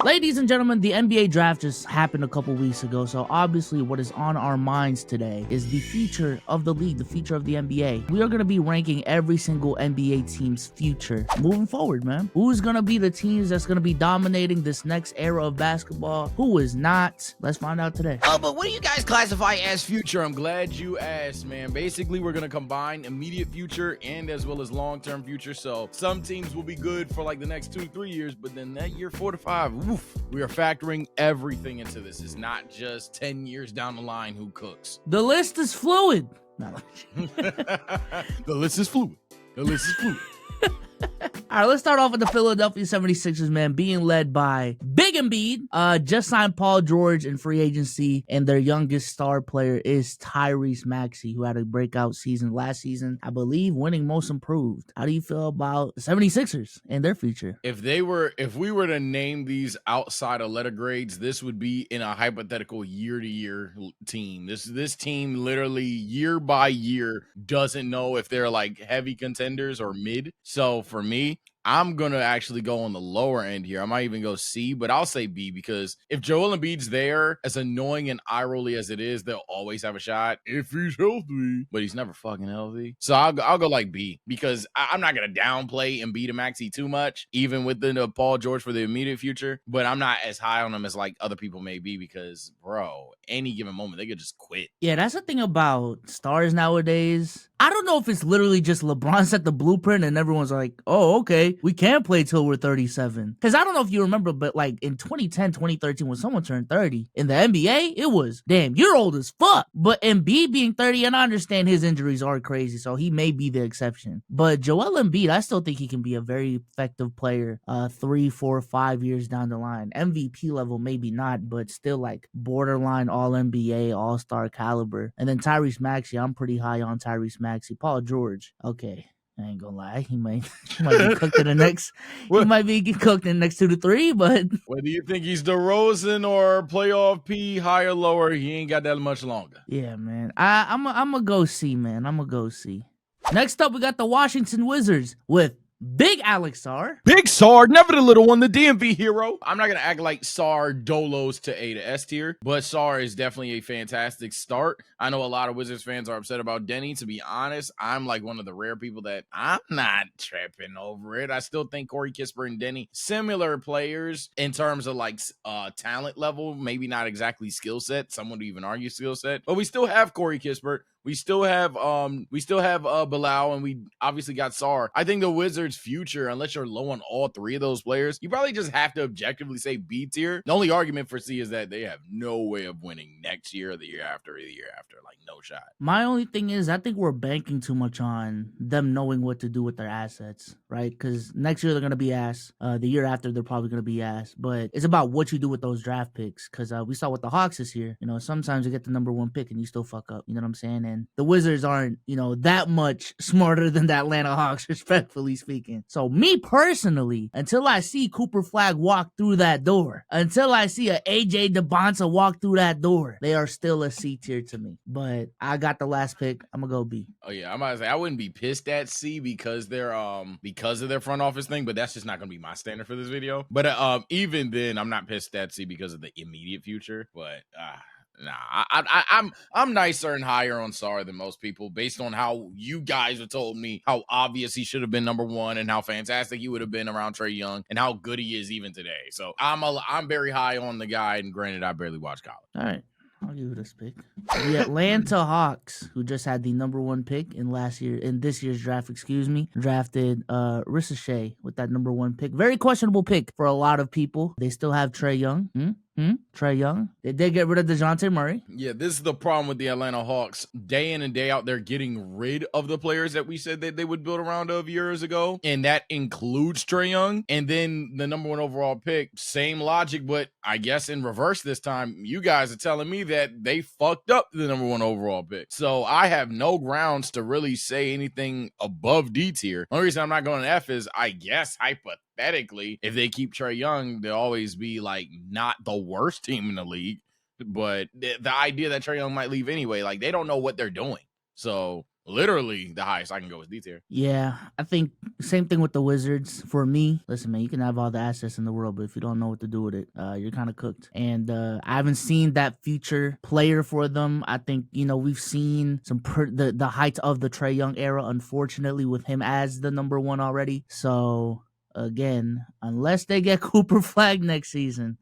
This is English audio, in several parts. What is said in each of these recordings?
Ladies and gentlemen, the NBA draft just happened a couple weeks ago, so obviously what is on our minds today is the future of the league, the future of the NBA. We are going to be ranking every single NBA team's future moving forward, man. Who's going to be the teams that's going to be dominating this next era of basketball? Who is not? Let's find out today. Oh, but what do you guys classify as future? I'm glad you asked, man. Basically, we're going to combine immediate future and as well as long-term future. So some teams will be good for like the next 2-3 years, but then that year 4 to 5, we are factoring everything into this. It's not just 10 years down the line who cooks. The list is fluid. The list is fluid. The list is fluid. All right, let's start off with the Philadelphia 76ers, man, being led by Big Embiid. Just signed Paul George in free agency, and their youngest star player is Tyrese Maxey, who had a breakout season last season, I believe, winning most improved. How do you feel about the 76ers and their future? If we were to name these outside of letter grades, this would be in a hypothetical year-to-year team. This team literally year by year doesn't know if they're like heavy contenders or mid. So for me, I'm going to actually go on the lower end here. I might even go C, but I'll say B because if Joel Embiid's there, as annoying and eye-rolly as it is, they'll always have a shot if he's healthy, but he's never fucking healthy. So I'll go like B because I'm not going to downplay Embiid and Maxey too much, even with the Paul George for the immediate future, but I'm not as high on them as like other people may be because, bro, any given moment, they could just quit. Yeah, that's the thing about stars nowadays. I don't know if it's literally just LeBron set the blueprint and everyone's like, oh, okay, we can play till we're 37. Because I don't know if you remember, but like in 2010, 2013, when someone turned 30 in the NBA, it was, damn, you're old as fuck. But Embiid being 30, and I understand his injuries are crazy, so he may be the exception. But Joel Embiid, I still think he can be a very effective player 3, 4, 5 years down the line. MVP level, maybe not, but still like borderline All-NBA, All-Star caliber. And then Tyrese Maxey, I'm pretty high on Tyrese Maxey. Paul George, okay. I ain't gonna lie, he might be cooked in the next. He might be cooked in the next 2 to 3, but whether you think he's DeRozan or playoff P, higher lower, he ain't got that much longer. Yeah, man. I'm gonna go C, man. I'm gonna go C. Next up, we got the Washington Wizards with Big Alex Sarr. Big Sarr, never the little one, the DMV hero. I'm not going to act like Sarr dolos to A to S tier, but Sarr is definitely a fantastic start. I know a lot of Wizards fans are upset about Denny. To be honest, I'm like one of the rare people that I'm not tripping over it. I still think Corey Kispert and Denny, similar players in terms of like talent level, maybe not exactly skill set. Some would even argue skill set, but we still have Corey Kispert. We still have Bilal, and we obviously got Sarr. I think the Wizards' future, unless you're low on all three of those players, you probably just have to objectively say B tier. The only argument for C is that they have no way of winning next year or the year after or the year after. Like, no shot. My only thing is I think we're banking too much on them knowing what to do with their assets, right? Because next year they're going to be ass. The year after they're probably going to be ass. But it's about what you do with those draft picks. Because we saw with the Hawks this year, sometimes you get the number 1 pick and you still fuck up. You know what I'm saying? And the Wizards aren't, that much smarter than the Atlanta Hawks, respectfully speaking. So me personally, until I see Cooper Flag walk through that door, until I see a AJ DeBonta walk through that door, they are still a C tier to me. But I got the last pick. I'm gonna go B. Oh yeah, I might say I wouldn't be pissed at C because they're because of their front office thing, but that's just not gonna be my standard for this video. But even then, I'm not pissed at C because of the immediate future. But nah, I'm nicer and higher on Sarr than most people based on how you guys have told me how obvious he should have been number 1 and how fantastic he would have been around Trae Young and how good he is even today. So I'm very high on the guy, and granted, I barely watch college. All right. I'll give it this pick. The Atlanta Hawks, who just had the number 1 pick in this year's draft, drafted Ricochet with that number 1 pick. Very questionable pick for a lot of people. They still have Trae Young. Trae Young. They did get rid of DeJounte Murray. Yeah, this is the problem with the Atlanta Hawks. Day in and day out, they're getting rid of the players that we said that they would build around of years ago. And that includes Trae Young. And then the number 1 overall pick, same logic, but I guess in reverse this time, you guys are telling me that they fucked up the number 1 overall pick. So I have no grounds to really say anything above D tier. The only reason I'm not going to F is, I guess, hypothetically, if they keep Trae Young, they'll always be like not the worst team in the league. But the idea that Trae Young might leave anyway, like they don't know what they're doing. So Literally the highest I can go is D tier. Yeah, I think same thing with the Wizards. For me, listen, man, you can have all the assets in the world, but if you don't know what to do with it, you're kind of cooked. And I haven't seen that future player for them. I think, you know, we've seen the height of the Trae Young era, unfortunately, with him as the number one already. So again, unless they get Cooper Flag next season,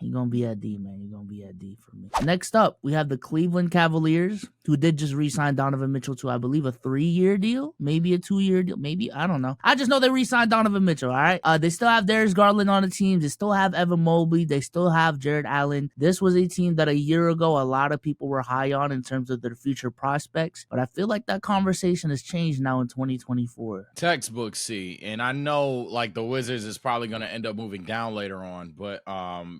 you're going to be at D, man. You're going to be at D for me. Next up, we have the Cleveland Cavaliers, who did just re-sign Donovan Mitchell to, I believe, a 3-year deal, maybe a 2-year deal, maybe, I don't know. I just know they re-signed Donovan Mitchell, all right? They still have Darius Garland on the team. They still have Evan Mobley. They still have Jared Allen. This was a team that a year ago, a lot of people were high on in terms of their future prospects, but I feel like that conversation has changed now in 2024. Textbook C, and I know, like, the Wizards is probably going to end up moving down later on, but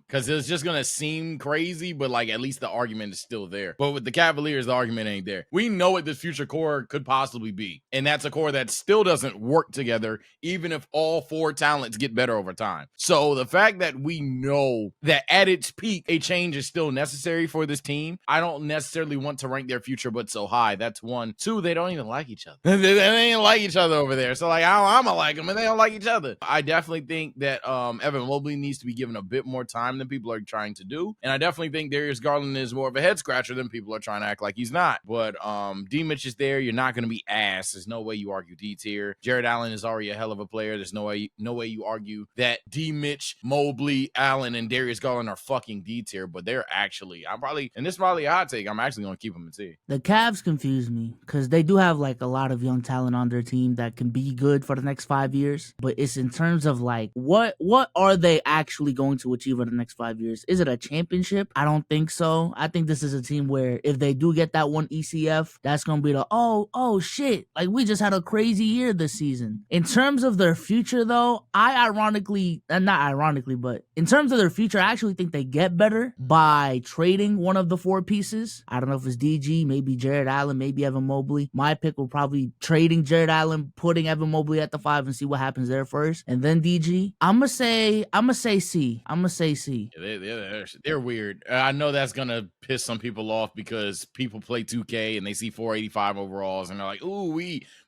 because it's just gonna seem crazy, but like at least the argument is still there. But with the Cavaliers, the argument ain't there. We know what this future core could possibly be, and that's a core that still doesn't work together, even if all 4 talents get better over time. So the fact that we know that at its peak, a change is still necessary for this team, I don't necessarily want to rank their future but so high. That's 1. 2, they don't even like each other. they ain't like each other over there. So like I'm gonna like them, and they don't like each other. I definitely think that Evan Mobley needs to be given a bit more time than people are trying to do. And I definitely think Darius Garland is more of a head scratcher than people are trying to act like he's not. But D Mitch is there. You're not going to be ass. There's no way you argue D tier. Jared Allen is already a hell of a player. There's no way you argue that D Mitch, Mobley, Allen, and Darius Garland are fucking D tier. But they're actually, and this is probably a hot take, I'm actually going to keep them in C. The Cavs confuse me because they do have like a lot of young talent on their team that can be good for the next 5 years. But it's in terms of like, what are they actually going to achieve in the next 5 years? Is it a championship? I don't think so. I think this is a team where if they do get that one ECF, that's going to be the, oh shit, like we just had a crazy year this season. In terms of their future though, not ironically, but in terms of their future, I actually think they get better by trading one of the 4 pieces. I don't know if it's DG, maybe Jared Allen, maybe Evan Mobley. My pick will probably trading Jared Allen, putting Evan Mobley at the 5 and see what happens there first. And then DG, I'm gonna say C. Yeah, they're weird. I know that's gonna piss some people off because people play 2K and they see 485 overalls and they're like, ooh,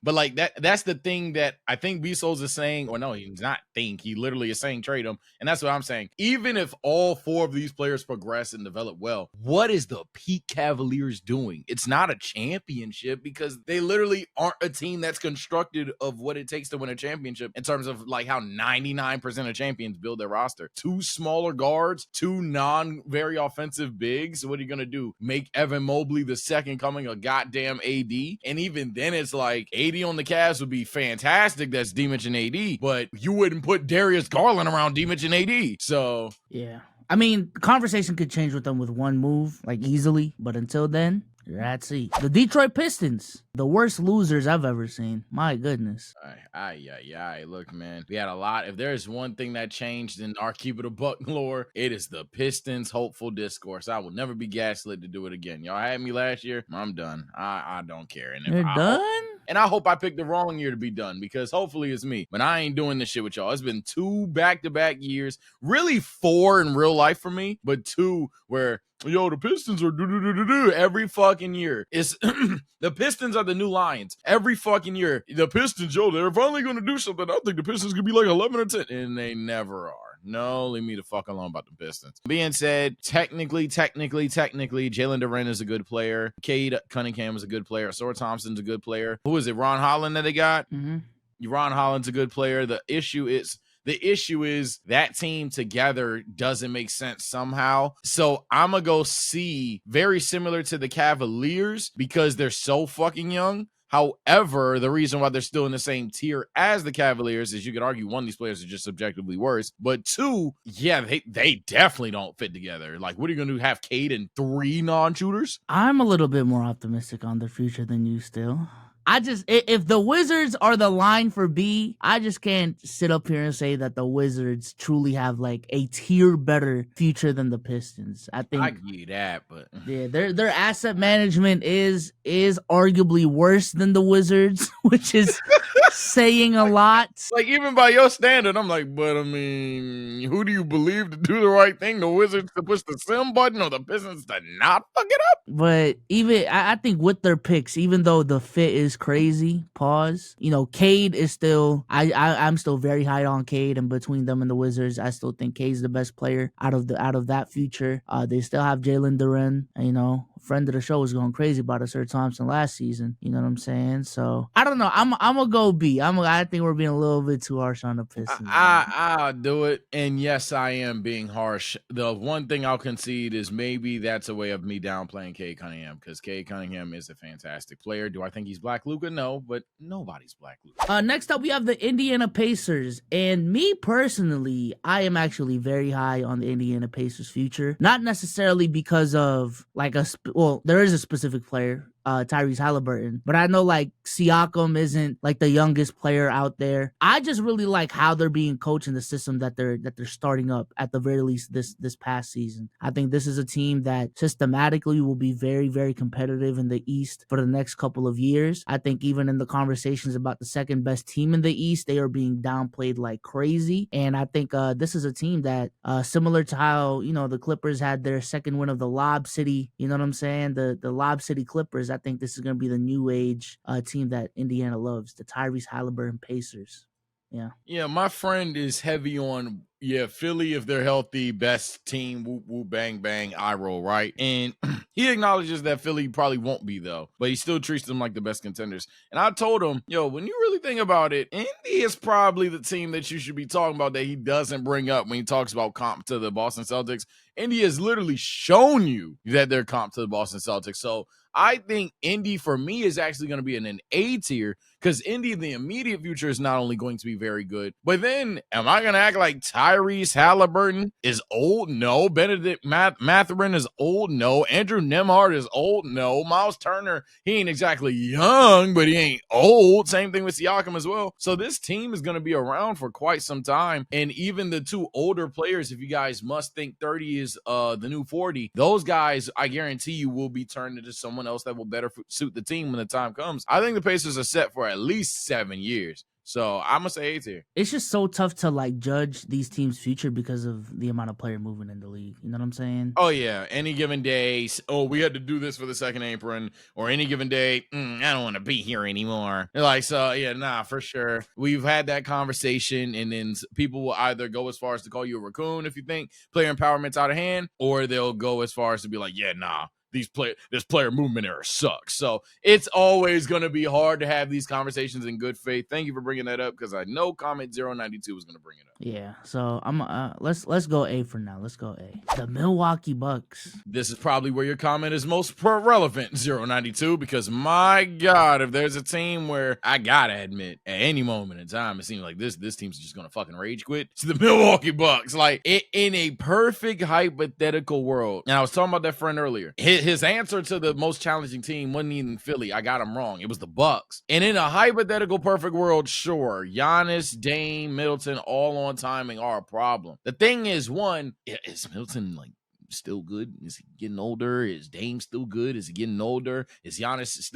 but like that's the thing that I think Bezos is saying, or no, he's not he literally is saying trade them. And that's what I'm saying. Even if all 4 of these players progress and develop well, what is the peak Cavaliers doing? It's not a championship because they literally aren't a team that's constructed of what it takes to win a championship in terms of like how 99% of champions build their roster. 2 smaller guards, 2 non-very offensive bigs. What are you going to do? Make Evan Mobley the second coming of goddamn AD? And even then it's like AD on the Cavs would be fantastic. That's D-Mitch and AD. But you wouldn't put Darius Garland around D-Mitch and AD. So yeah. I mean, conversation could change with them with one move, like easily. But until then, you're at C. The Detroit Pistons, the worst losers I've ever seen. My goodness. Look, man, we had a lot. If there's one thing that changed in our Keep It a Buck lore, it is the Pistons hopeful discourse. I will never be gaslit to do it again. Y'all had me last year. I'm done. I don't care. And You're done? And I hope I picked the wrong year to be done because hopefully it's me. But I ain't doing this shit with y'all. It's been 2 back-to-back years. Really 4 in real life for me, but 2 where, yo, the Pistons are do every fucking year. It's the Pistons are the new Lions. Every fucking year. The Pistons, yo, they're finally going to do something. I think the Pistons could be like 11 or 10. And they never are. No, leave me the fuck alone about the Pistons. Being said, technically, Jalen Duren is a good player. Cade Cunningham is a good player. Sora Thompson's a good player. Who is it? Ron Holland that they got? Mm-hmm. Ron Holland's a good player. The issue is that team together doesn't make sense somehow. So I'm going to go C, very similar to the Cavaliers because they're so fucking young. However, the reason why they're still in the same tier as the Cavaliers is you could argue 1, these players are just subjectively worse. But 2, yeah, they definitely don't fit together. Like, what are you going to do? Have Cade and 3 non-shooters? I'm a little bit more optimistic on their future than you still. If the Wizards are the line for B, I just can't sit up here and say that the Wizards truly have like a tier better future than the Pistons. I I think give you that, but yeah, their asset management is arguably worse than the Wizards, which is saying a lot. like even by your standard, I'm like, but I mean, who do you believe to do the right thing? The Wizards to push the sim button or the Pistons to not fuck it up? But even I think with their picks, even though the fit is crazy, Cade is still I'm still very high on Cade, and between them and the Wizards, I still think Cade's the best player out of that future. They still have Jalen Duren, friend of the show was going crazy about Sir Thompson last season. You know what I'm saying? So I don't know. I'm gonna go B. I think we're being a little bit too harsh on the Pistons. I'll do it. And yes, I am being harsh. The one thing I'll concede is maybe that's a way of me downplaying Cade Cunningham, because Cade Cunningham is a fantastic player. Do I think he's Black Luka? No, but nobody's Black Luka. Next up, we have the Indiana Pacers. And me personally, I am actually very high on the Indiana Pacers future. Not necessarily because of there is a specific player, Tyrese Halliburton, but I know like Siakam isn't like the youngest player out there. I just really like how they're being coached in the system that they're starting up, at the very least this past season. I think this is a team that systematically will be very, very competitive in the East for the next couple of years. I think even in the conversations about the second best team in the East, they are being downplayed like crazy. And I think this is a team that similar to how the Clippers had their second win of the Lob City, you know what I'm saying, the Lob City Clippers. I think this is going to be the new age team that Indiana loves, the Tyrese Halliburton Pacers. Yeah, my friend is heavy on Philly, if they're healthy, best team, whoop whoop bang bang, eye roll, right? And he acknowledges that Philly probably won't be though, but he still treats them like the best contenders. And I told him, when you really think about it, Indy is probably the team that you should be talking about that he doesn't bring up when he talks about comp to the Boston Celtics. Indy has literally shown you that they're comp to the Boston Celtics. So I think Indy, for me, is actually going to be in an A tier, because Indy in the immediate future is not only going to be very good, but then am I going to act like Tyrese Halliburton is old? No. Benedict Mathurin is old? No. Andrew Nembhard is old? No. Miles Turner, he ain't exactly young, but he ain't old. Same thing with Siakam as well. So this team is going to be around for quite some time. And even the two older players, if you guys must think 30 is the new 40, those guys, I guarantee you, will be turned into someone else that will better suit the team when the time comes. I think the Pacers are set for at least 7 years. So I'm going to say A tier. It's just so tough to like judge these teams' future because of the amount of player movement in the league. You know what I'm saying? Oh, yeah. Any given day, we had to do this for the second apron, or any given day, I don't want to be here anymore. For sure. We've had that conversation, and then people will either go as far as to call you a raccoon if you think player empowerment's out of hand, or they'll go as far as to be like, this player movement era sucks. So it's always going to be hard to have these conversations in good faith. Thank you for bringing that up, because I know comment 092 was going to bring it up. Yeah. So I'm let's go A for now. Let's go A. The Milwaukee Bucks. This is probably where your comment is most relevant, 092, because my God, if there's a team where I gotta admit, at any moment in time, it seems like this team's just gonna fucking rage quit, it's the Milwaukee Bucks. Like, in a perfect hypothetical world, and I was talking about that friend earlier, his answer to the most challenging team wasn't even Philly. I got him wrong. It was the Bucks. And in a hypothetical perfect world, sure, Giannis, Dame, Middleton, all on timing are a problem. The thing is, one, is Middleton still good? Is he getting older? Is Dame still good? Is he getting older? Is Giannis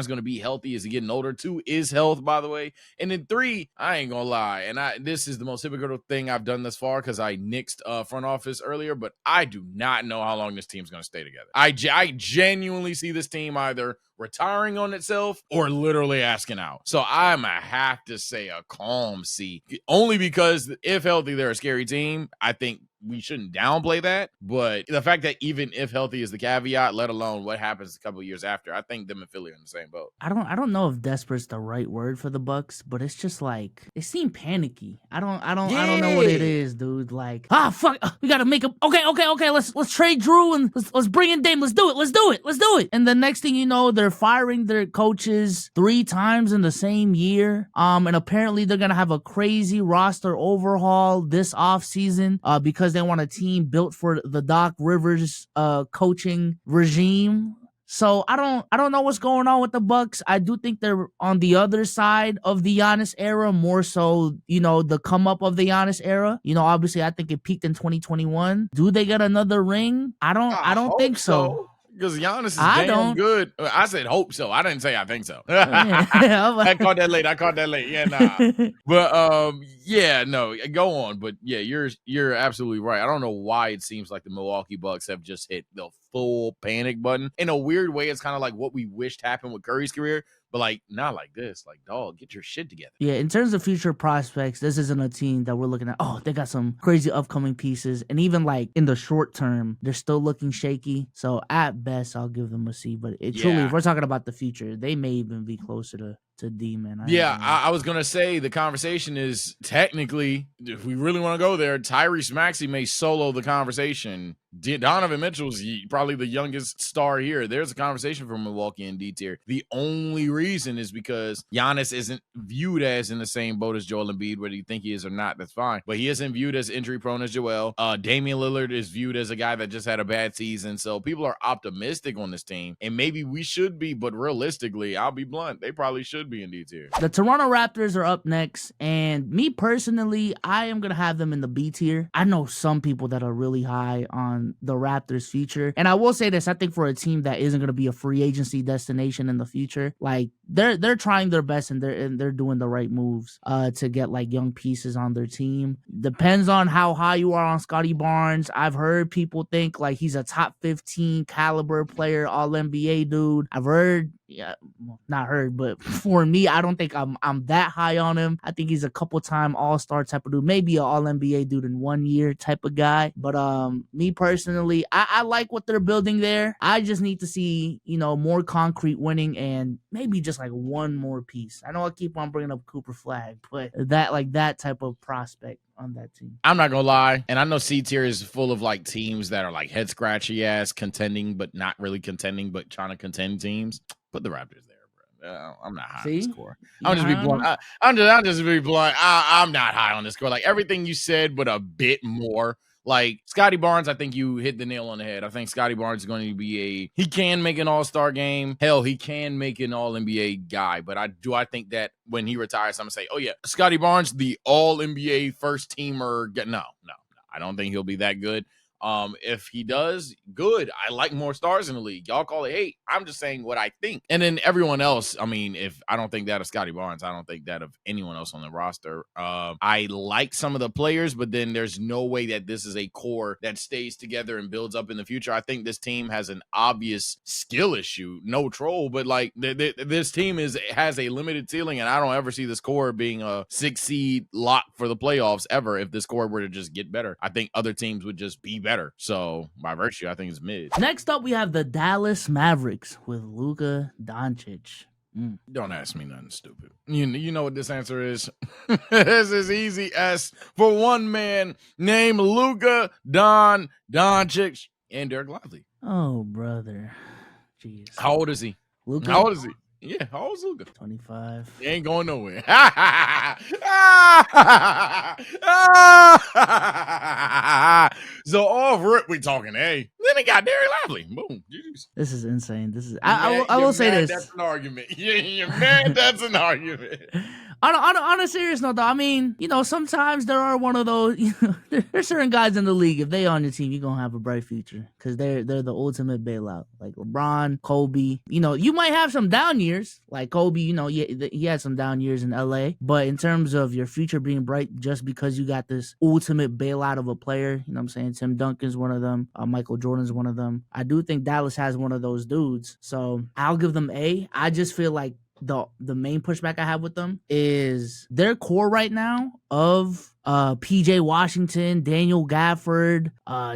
going to be healthy? Is he getting older? 2, is health, by the way. And then 3, I ain't gonna lie, and this is the most hypocritical thing I've done thus far, because I nixed front office earlier, but I do not know how long this team's going to stay together. I genuinely see this team either retiring on itself or literally asking out. So I'm gonna have to say a calm C, only because if healthy, they're a scary team. I think we shouldn't downplay that, but the fact that even if healthy is the caveat, let alone what happens a couple of years after, I think them and Philly are in the same boat. I don't know if desperate's the right word for the Bucks, but it's just like they seem panicky. I don't know what it is, dude. Like, fuck, we gotta make a okay. Let's trade Drew and let's bring in Dame. Let's do it. And the next thing you know, they're firing their coaches 3 times in the same year. And apparently they're gonna have a crazy roster overhaul this offseason because they want a team built for the Doc Rivers coaching regime. So I don't know what's going on with the Bucks. I do think they're on the other side of the Giannis era, more so, the come up of the Giannis era. Obviously I think it peaked in 2021. Do they get another ring? I I don't hope think so. so. Because Giannis is I damn don't. good. I said hope so. I didn't say I think so. Yeah. I caught that late. Yeah, nah. But yeah, no, go on. But yeah, you're absolutely right. I don't know why it seems like the Milwaukee Bucks have just hit the full panic button. In a weird way, it's kind of like what we wished happened with Curry's career. But like not like this. Like, dog, get your shit together. Yeah, in terms of future prospects, this isn't a team that we're looking at. Oh, they got some crazy upcoming pieces. And even like in the short term, they're still looking shaky. So at best, I'll give them a C. But truly, if we're talking about the future, they may even be closer to D, man. I was gonna say the conversation is technically, if we really want to go there, Tyrese Maxey may solo the conversation. Donovan Mitchell's probably the youngest star here. There's a conversation for Milwaukee in D tier. The only reason is because Giannis isn't viewed as in the same boat as Joel Embiid, whether you think he is or not, that's fine. But he isn't viewed as injury prone as Joel. Damian Lillard is viewed as a guy that just had a bad season. So people are optimistic on this team, and maybe we should be, but realistically, I'll be blunt, they probably should be in D tier. The Toronto Raptors are up next, and me personally, I am gonna have them in the B tier. I know some people that are really high on the Raptors' future, and I will say this: I think for a team that isn't gonna be a free agency destination in the future, like they're trying their best and they're doing the right moves to get like young pieces on their team. Depends on how high you are on Scotty Barnes. I've heard people think like he's a top 15 caliber player, all NBA dude. I've heard. Yeah, not heard, but for me, I don't think I'm that high on him. I think he's a couple-time all-star type of dude, maybe an all-NBA dude in 1 year type of guy. But me personally, I like what they're building there. I just need to see, more concrete winning and maybe just like one more piece. I know I keep on bringing up Cooper Flag, but that type of prospect on that team. I'm not gonna lie, and I know C tier is full of like teams that are like head scratchy ass contending, but not really contending, but trying to contend teams. Put the Raptors there, bro. I'm not high on this score. I'm just be blunt. I'm just be blunt. I'm not high on this score. Like everything you said, but a bit more. Like Scotty Barnes, I think you hit the nail on the head. I think Scotty Barnes is going to be he can make an all-star game. Hell, he can make an all-NBA guy. But I think that when he retires, I'm going to say, oh yeah, Scotty Barnes, the all-NBA first teamer. No. I don't think he'll be that good. If he does, good. I like more stars in the league. Y'all call it hate. I'm just saying what I think. And then everyone else, I mean, if I don't think that of Scotty Barnes, I don't think that of anyone else on the roster. I like some of the players, but then there's no way that this is a core that stays together and builds up in the future. I think this team has an obvious skill issue. No troll, but like this team has a limited ceiling, and I don't ever see this core being a 6 seed lock for the playoffs ever. If this core were to just get better, I think other teams would just be better. So by virtue, I think it's mid. Next up, we have the Dallas Mavericks with Luka Doncic. Don't ask me nothing stupid. You know what this answer is. It's as easy as for one man named Luka Doncic and Derek Lively. Oh, brother. Jeez. How old is he? Luka? How old is he? Yeah, how old is Luka? 25. He ain't going nowhere. So off rip, we talking, hey. Then he got Derek Lively. Boom. This is insane. This is I will say this. That's an argument. You're mad that's an argument. On a serious note, though, I mean, sometimes there are one of those, there's certain guys in the league, if they on your team, you're going to have a bright future because they're the ultimate bailout. Like LeBron, Kobe, you might have some down years. Like Kobe, he had some down years in LA. But in terms of your future being bright just because you got this ultimate bailout of a player, you know what I'm saying? Tim Duncan's one of them. Michael Jordan's one of them. I do think Dallas has one of those dudes. So I'll give them A. I just feel like the main pushback I have with them is their core right now of PJ Washington, Daniel Gafford,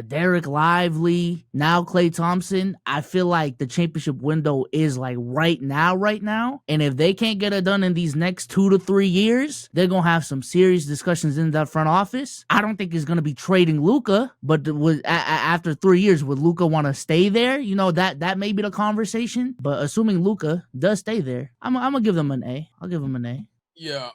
Derek Lively, now Klay Thompson. I feel like the championship window is like right now. And if they can't get it done in these next 2 to 3 years, they're going to have some serious discussions in that front office. I don't think it's going to be trading Luka, but after 3 years, would Luka want to stay there? That may be the conversation. But assuming Luka does stay there, I'm going to give them an A. I'll give them an A. Yeah.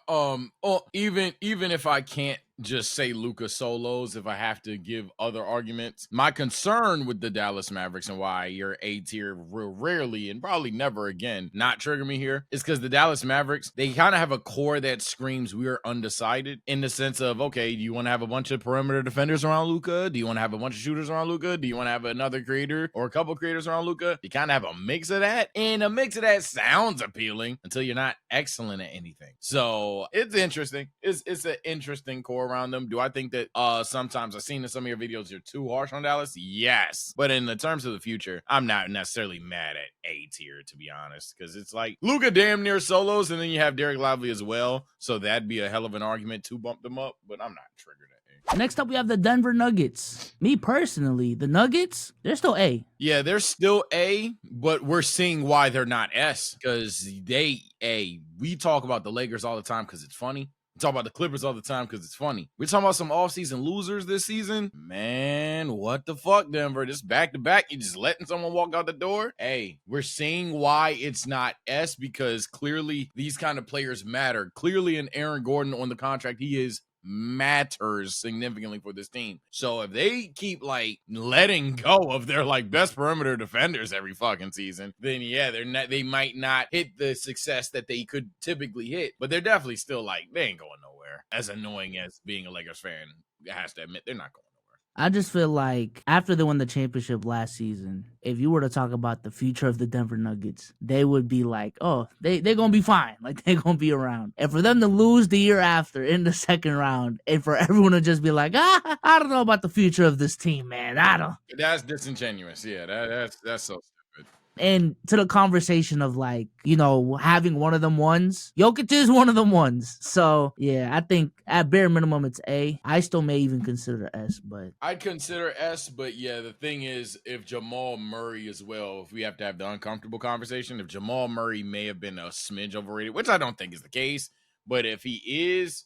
Even if I can't just say Luka solos if I have to give other arguments. My concern with the Dallas Mavericks and why your A tier will rarely and probably never again not trigger me here is because the Dallas Mavericks, they kind of have a core that screams we are undecided in the sense of, okay, do you want to have a bunch of perimeter defenders around Luka? Do you want to have a bunch of shooters around Luka? Do you want to have another creator or a couple creators around Luka? You kind of have a mix of that, and a mix of that sounds appealing until you're not excellent at anything. So it's interesting. It's an interesting core around them. Do I think that sometimes I've seen in some of your videos you're too harsh on Dallas? Yes. But in the terms of the future, I'm not necessarily mad at A tier, to be honest, because it's like Luka damn near solos, and then you have Derek Lively as well. So that'd be a hell of an argument to bump them up, but I'm not triggered at A. Next up, we have the Denver Nuggets. Me personally, the Nuggets, they're still A. Yeah, they're still A, but we're seeing why they're not S, because we talk about the Lakers all the time because it's funny. We talk about the Clippers all the time because it's funny. We're talking about some offseason losers this season. Man, what the fuck, Denver? Just back-to-back, you just letting someone walk out the door? Hey, we're seeing why it's not S, because clearly these kind of players matter. Clearly an Aaron Gordon on the contract he is matters significantly for this team. So if they keep like letting go of their like best perimeter defenders every fucking season, then yeah, they might not hit the success that they could typically hit, but they're definitely still like, they ain't going nowhere. As annoying as being a Lakers fan has to admit, they're not going nowhere. I just feel like after they won the championship last season, if you were to talk about the future of the Denver Nuggets, they would be like, oh, they're going to be fine. Like, they're going to be around. And for them to lose the year after in the second round, and for everyone to just be like, I don't know about the future of this team, man. I don't. That's disingenuous. Yeah, that's so stupid. And to the conversation of like, you know, having one of them ones, Jokic is one of them ones. So yeah, I think at bare minimum it's A. I still may even consider S, but I'd consider S. But yeah, the thing is, if Jamal Murray as well, if we have to have the uncomfortable conversation, if Jamal Murray may have been a smidge overrated, which I don't think is the case, but if he is,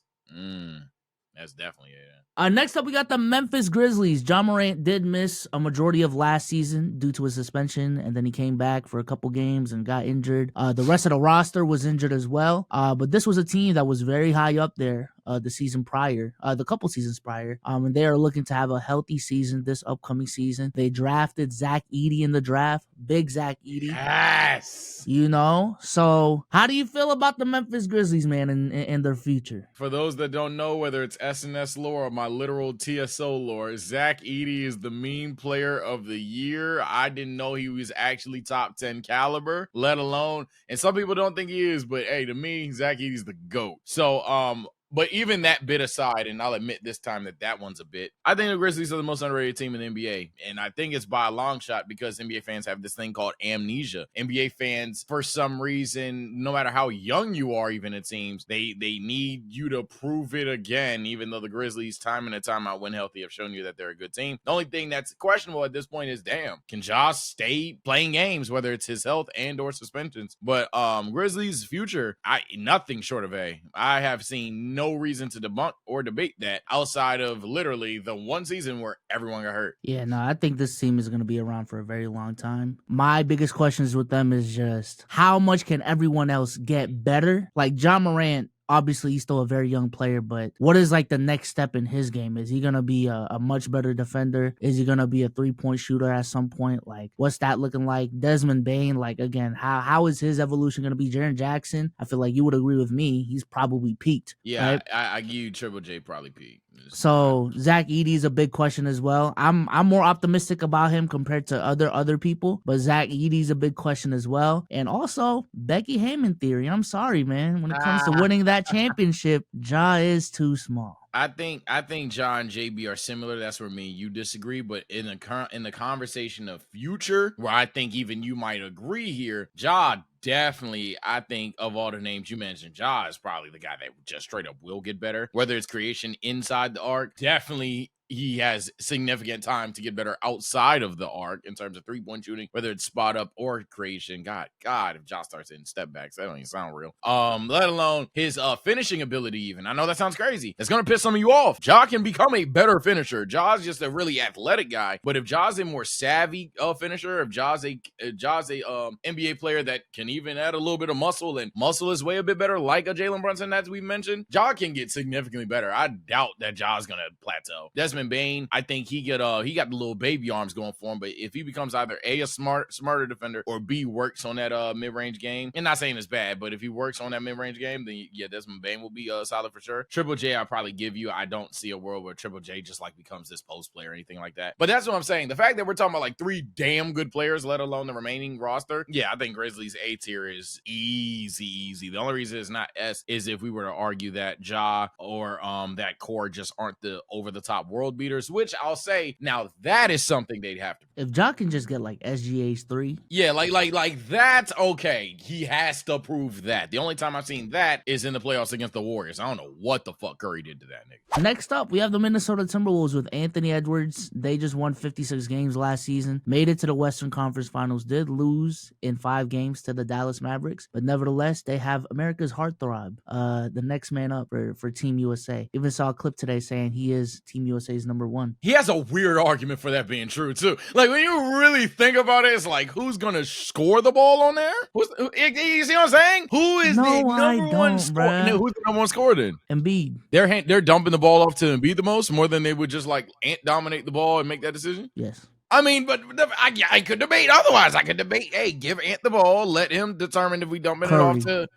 that's definitely it. Next up, we got the Memphis Grizzlies. Ja Morant did miss a majority of last season due to a suspension, and then he came back for a couple games and got injured. The rest of the roster was injured as well, but this was a team that was very high up there the couple seasons prior, and they are looking to have a healthy season this upcoming season. They drafted Zach Edey in the draft. Big Zach Edey. Yes! You know? So, how do you feel about the Memphis Grizzlies, man, and their future? For those that don't know, whether it's SNS lore or my literal TSO lore, Zach Edey is the meme player of the year. I didn't know he was actually top 10 caliber, let alone, and some people don't think he is, but hey, to me, Zach Edey's the GOAT. So, but even that bit aside, and I'll admit this time that one's a bit, I think the Grizzlies are the most underrated team in the NBA. And I think it's by a long shot because NBA fans have this thing called amnesia. NBA fans, for some reason, no matter how young you are, even it seems, they need you to prove it again, even though the Grizzlies time in and time out when healthy have shown you that they're a good team. The only thing that's questionable at this point is, damn, can Ja stay playing games, whether it's his health and or suspensions? But Grizzlies' future, nothing short of A. I have seen no reason to debunk or debate that outside of literally the one season where everyone got hurt. Yeah, no, I think this team is going to be around for a very long time. My biggest questions with them is just how much can everyone else get better? Like Ja Morant, obviously he's still a very young player, but what is like the next step in his game? Is he going to be a much better defender? Is he going to be a 3-point shooter at some point? Like, what's that looking like? Desmond Bane, like, again, how is his evolution going to be? Jaren Jackson, I feel like you would agree with me. He's probably peaked. Yeah, right? I give you Triple J probably peaked. So Zach Edey is a big question as well. I'm more optimistic about him compared to other people, but Zach Edey's a big question as well. And also Becky Hammon theory. I'm sorry, man. When it comes to winning that championship, Ja is too small. I think Ja and JB are similar. That's where me and you disagree. But in the conversation of future, where I think even you might agree here, Ja definitely, I think of all the names you mentioned, Ja is probably the guy that just straight up will get better. Whether it's creation inside the arc, definitely he has significant time to get better outside of the arc in terms of 3-point shooting, whether it's spot up or creation. God, if Josh starts hitting step backs, that don't even sound real. Let alone his finishing ability. Even I know that sounds crazy. It's gonna piss some of you off. Ja can become a better finisher. Ja's just a really athletic guy, but if Ja's a more savvy finisher, if Ja's a NBA player that can even add a little bit of muscle and muscle his way a bit better, like a Jalen Brunson, as we mentioned, Ja can get significantly better. I doubt that Ja's gonna plateau. Desmond Bane, I think he got the little baby arms going for him, but if he becomes either a smarter defender or B works on that mid-range game, and not saying it's bad, but if he works on that mid-range game, then yeah, Desmond Bane will be solid for sure. Triple J, I'll probably give you. I don't see a world where Triple J just like becomes this post player or anything like that. But that's what I'm saying. The fact that we're talking about like 3 damn good players, let alone the remaining roster, yeah, I think Grizzlies A tier is easy. The only reason it's not S is if we were to argue that Ja or that core just aren't the over the top world beaters, which I'll say now that is something they'd have to. If Ja can just get like SGA's 3, yeah, like that's okay. He has to prove that. The only time I've seen that is in the playoffs against the Warriors. I don't know what the fuck Curry did to that nigga. Next up, we have the Minnesota Timberwolves with Anthony Edwards. They just won 56 games last season, made it to the Western Conference Finals, did lose in 5 games to the Dallas Mavericks, but nevertheless, they have America's heartthrob, the next man up for Team USA. Even saw a clip today saying he is Team USA's #1. He has a weird argument for that being true, too. Like, when you really think about it, it's like, who's going to score the ball on there? You see what I'm saying? Who is the number one scorer? Who's the number one scorer then? Embiid. They're dumping the ball off to Embiid the most, more than they would just, like, Ant dominate the ball and make that decision? Yes. I mean, but I could debate otherwise. I could debate, hey, give Ant the ball, let him determine if we dumping it off to...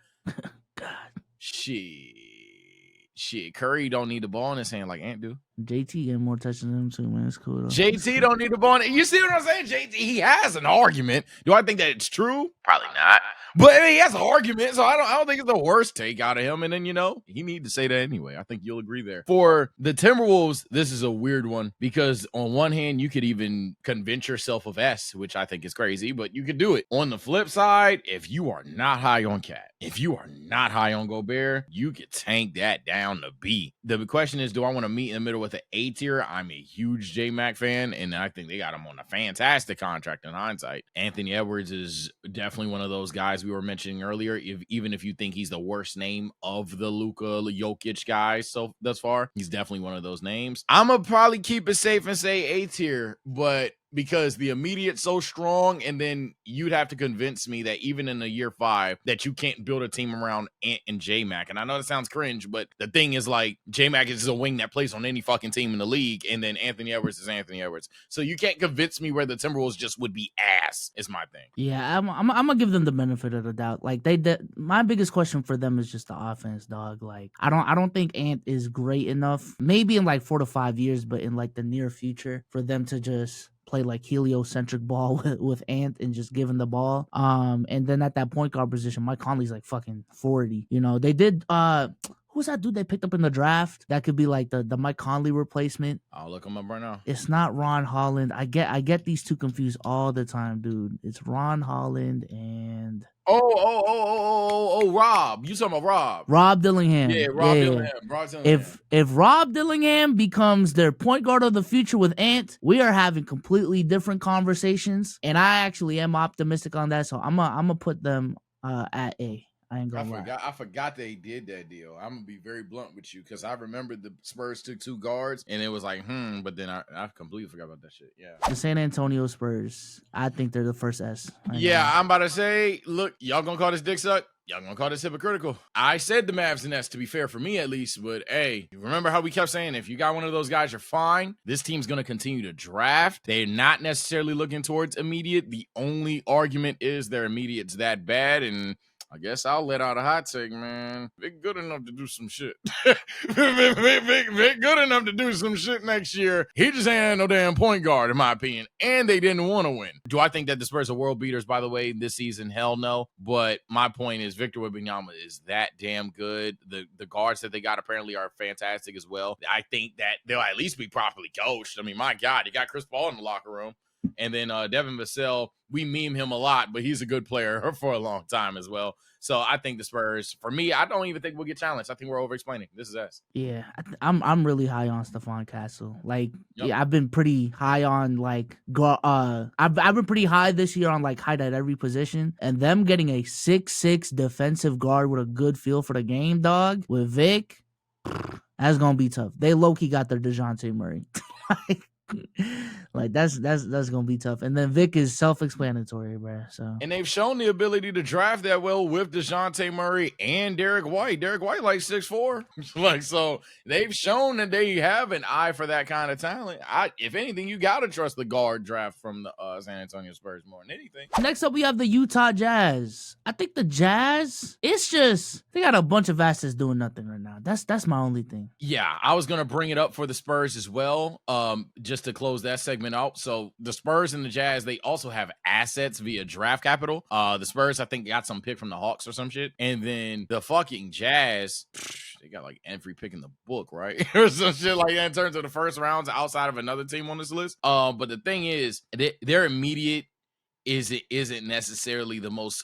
God. Shit, Curry don't need the ball in his hand like Ant do. JT getting more touches than him too, man. It's cool though. JT don't need the ball. You see what I'm saying? JT, he has an argument. Do I think that it's true? Probably not. But he has an argument, so I don't think it's the worst take out of him. And then, he need to say that anyway. I think you'll agree there. For the Timberwolves, this is a weird one because on one hand, you could even convince yourself of S, which I think is crazy, but you could do it. On the flip side, if you are not high on Cat, if you are not high on Gobert, you could tank that down to B. The question is, do I want to meet in the middle with an A tier? I'm a huge J-Mac fan, and I think they got him on a fantastic contract in hindsight. Anthony Edwards is definitely one of those guys we were mentioning earlier. Even if you think he's the worst name of the Luka Jokic guys so thus far, he's definitely one of those names. I'm going to probably keep it safe and say A tier, but because the immediate so strong, and then you'd have to convince me that even in the year 5 that you can't build a team around Ant and J-Mac. And I know that sounds cringe, but the thing is, like, J-Mac is a wing that plays on any fucking team in the league, and then Anthony Edwards is Anthony Edwards. So you can't convince me where the Timberwolves just would be ass, is my thing. Yeah, I'm gonna give them the benefit of the doubt. Like my biggest question for them is just the offense, dog. Like I don't think Ant is great enough. Maybe in like 4 to 5 years, but in like the near future for them to just play like heliocentric ball with Ant and just give him the ball. And then at that point guard position, Mike Conley's like fucking 40. They did who's that dude they picked up in the draft? That could be like the Mike Conley replacement. I'll look him up right now. It's not Ron Holland. I get these two confused all the time, dude. It's Ron Holland and Rob. You talking about Rob? Rob Dillingham. Yeah, Rob Dillingham. If Rob Dillingham becomes their point guard of the future with Ant, we are having completely different conversations. And I actually am optimistic on that. So I'm gonna put them at A. I ain't gonna lie. I forgot they did that deal. I'm gonna be very blunt with you because I remember the Spurs took 2 guards and it was like, but then I completely forgot about that shit. Yeah. The San Antonio Spurs, I think they're the first S. I'm about to say, look, y'all gonna call this dick suck? Y'all gonna call this hypocritical? I said the Mavs and S, to be fair for me at least, but hey, you remember how we kept saying if you got one of those guys, you're fine. This team's gonna continue to draft. They're not necessarily looking towards immediate. The only argument is their immediate's that bad, and I guess I'll let out a hot take, man. They're good enough to do some shit. They're good enough to do some shit next year. He just ain't no damn point guard, in my opinion. And they didn't want to win. Do I think that the Spurs are world beaters, by the way, this season? Hell no. But my point is Victor Wembanyama is that damn good. The guards that they got apparently are fantastic as well. I think that they'll at least be properly coached. I mean, my God, you got Chris Paul in the locker room. And then Devin Vassell, we meme him a lot, but he's a good player for a long time as well. So I think the Spurs, for me, I don't even think we'll get challenged. I think we're over-explaining. This is us. Yeah, I'm really high on Stephon Castle. Like, Yep. yeah, I've been pretty high on like I've been pretty high this year on like height at every position, and them getting a 6'6" defensive guard with a good feel for the game, dog, with Vic, that's gonna be tough. They low-key got their DeJounte Murray. like that's gonna be tough. And then Vic is self-explanatory, bro. So, and they've shown the ability to draft that well with DeJounte Murray and Derek White. Derek White like 6'4". Like, so they've shown that they have an eye for that kind of talent. If anything, you gotta trust the guard draft from the San Antonio Spurs more than anything. Next up, we have the Utah Jazz. I think the Jazz, it's just they got a bunch of assets doing nothing right now. That's my only thing. Yeah, I was gonna bring it up for the Spurs as well. Just to close that segment out. So the Spurs and the Jazz, they also have assets via draft capital. The Spurs, I think, got some pick from the Hawks or some shit. And then the fucking Jazz, they got like every pick in the book, right? Or some shit like that in terms of the first rounds outside of another team on this list. But the thing is, their immediate isn't necessarily the most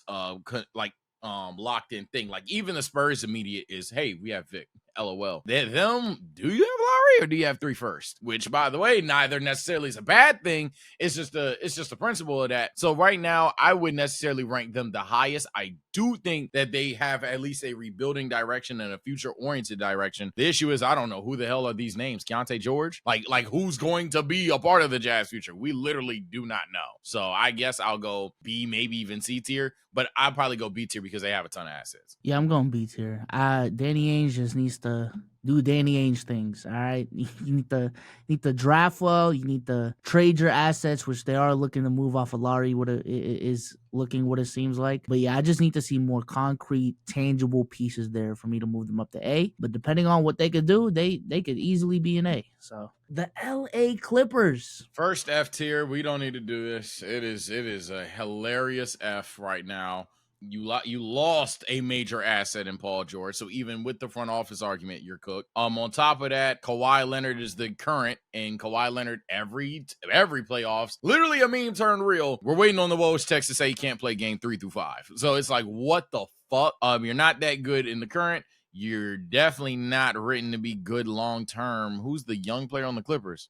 locked in thing. Like even the Spurs immediate is, hey, we have Vic. LOL. Do you have Lowry or do you have 3 first? Which, by the way, neither necessarily is a bad thing. It's just the principle of that. So right now, I wouldn't necessarily rank them the highest. I do think that they have at least a rebuilding direction and a future-oriented direction. The issue is I don't know who the hell are these names. Keontae George? Like who's going to be a part of the Jazz future? We literally do not know. So I guess I'll go B, maybe even C tier, but I'll probably go B tier because they have a ton of assets. Yeah, I'm going B tier. Danny Ainge just needs to do Danny Ainge things. All right, you need to draft well. You need to trade your assets, which they are looking to move off of Lowry. What it seems like. But yeah, I just need to see more concrete, tangible pieces there for me to move them up to A. But depending on what they could do, they could easily be an A. So the LA Clippers. First F tier. We don't need to do this. It is a hilarious F right now. You lost a major asset in Paul George, so even with the front office argument, you're cooked. On top of that, Kawhi Leonard is the current, and Kawhi Leonard every playoffs, literally a meme turned real. We're waiting on the Woj text to say he can't play game 3 through 5. So it's like, what the fuck? You're not that good in the current. You're definitely not written to be good long term. Who's the young player on the Clippers?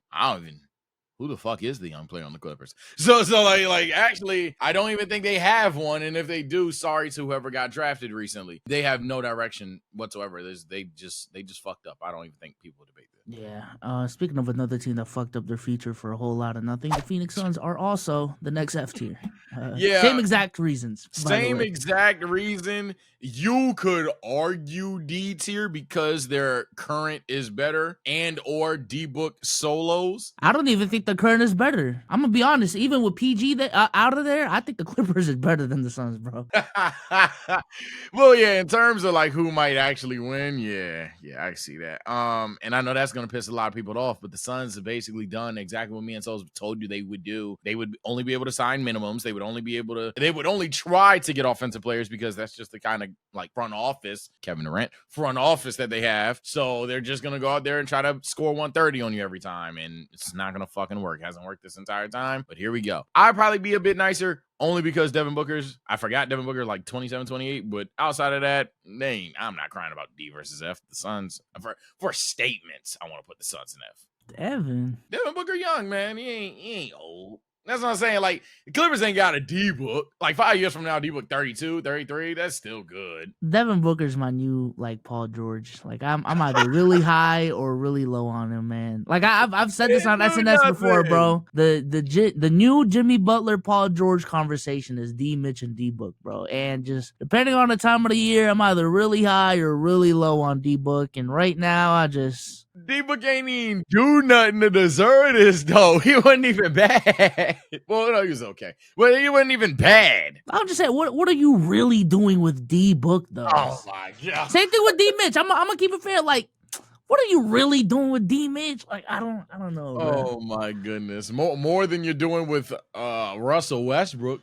Who the fuck is the young player on the Clippers? So like actually, I don't even think they have one. And if they do, sorry to whoever got drafted recently. They have no direction whatsoever. They just fucked up. I don't even think people debate that. Yeah. Speaking of another team that fucked up their future for a whole lot of nothing, the Phoenix Suns are also the next F tier. Yeah. Same exact reasons. Same exact reason. You could argue D tier because their current is better and or D-Book solos. I don't even think the current is better. I'm gonna be honest. Even with PG out of there, I think the Clippers is better than the Suns, bro. Well, yeah, in terms of like who might actually win, yeah, I see that. And I know that's gonna piss a lot of people off, but the Suns have basically done exactly what me and Souls told you they would do. They would only be able to sign minimums. They would only try to get offensive players because that's just the kind of like front office that they have. So they're just gonna go out there and try to score 130 on you every time, and it's not gonna fucking work. It hasn't worked this entire time, but here we go. I'd probably be a bit nicer only because I forgot Devin Booker like 27, 28, but outside of that, I'm not crying about D versus F. The Suns, for statements, I want to put the Suns in F. Devin Booker young, man. He ain't old. That's what I'm saying. Like, the Clippers ain't got a D-Book. Like, 5 years from now, D-Book 32, 33, that's still good. Devin Booker's my new, like, Paul George. Like, I'm either really high or really low on him, man. Like, I've said this on SNS before, bro. The new Jimmy Butler, Paul George conversation is D, Mitch, and D-Book, bro. And just depending on the time of the year, I'm either really high or really low on D-Book. And right now, D-Book ain't even do nothing to deserve this, though. He wasn't even bad. Well, no, he was okay. Well, he wasn't even bad. I'm just saying, what are you really doing with D-Book, though? Oh, my God. Same thing with D-Mitch. I'm going to keep it fair. Like, what are you really doing with D-Mitch? Like, I don't know. Oh, my goodness. More than you're doing with Russell Westbrook.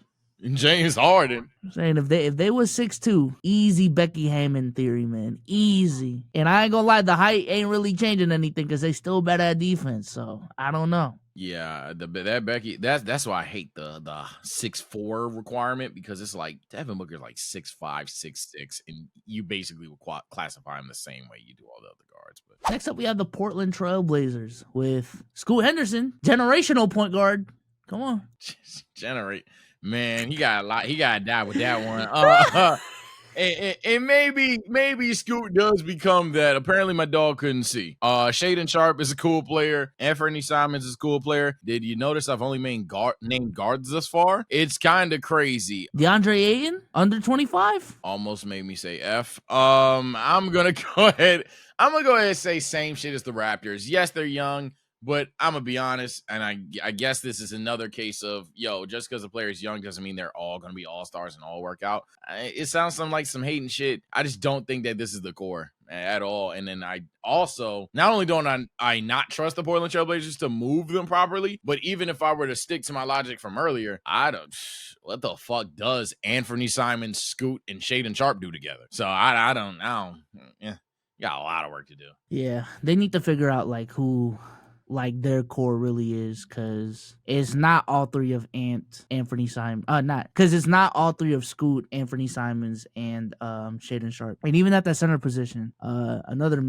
James Harden. I'm saying if they was 6'2", easy Becky Hammon theory, man. Easy. And I ain't gonna lie, the height ain't really changing anything because they still better at defense. So I don't know. Yeah, that Becky, that's why I hate the 6'4" requirement, because it's like Devin Booker's like 6'5", 6'6", and you basically would classify him the same way you do all the other guards. But Next up, we have the Portland Trailblazers with Scoot Henderson, generational point guard. Come on. Generate, man, he got a lot. He got to die with that one. And maybe Scoot does become that. Apparently, my dog couldn't see. Shaden Sharp is a cool player. Anthony Simons is a cool player. Did you notice I've only named guards thus far? It's kind of crazy. DeAndre Ayton, under 25. Almost made me say F. I'm gonna go ahead and say same shit as the Raptors. Yes, they're young, but I'm going to be honest, and I guess this is another case of, just because a player is young doesn't mean they're all going to be all-stars and all work out. It sounds like some hating shit. I just don't think that this is the core at all. And then I also, not only don't I not trust the Portland Trailblazers to move them properly, but even if I were to stick to my logic from earlier, what the fuck does Anthony Simons, Scoot, and Shaden Sharp do together? So I don't know. Yeah, got a lot of work to do. Yeah, they need to figure out who their core really is, because it's not all three of Anthony Simons. It's not all three of Scoot, Anthony Simons, and Shaden Sharp. And even at that center position, another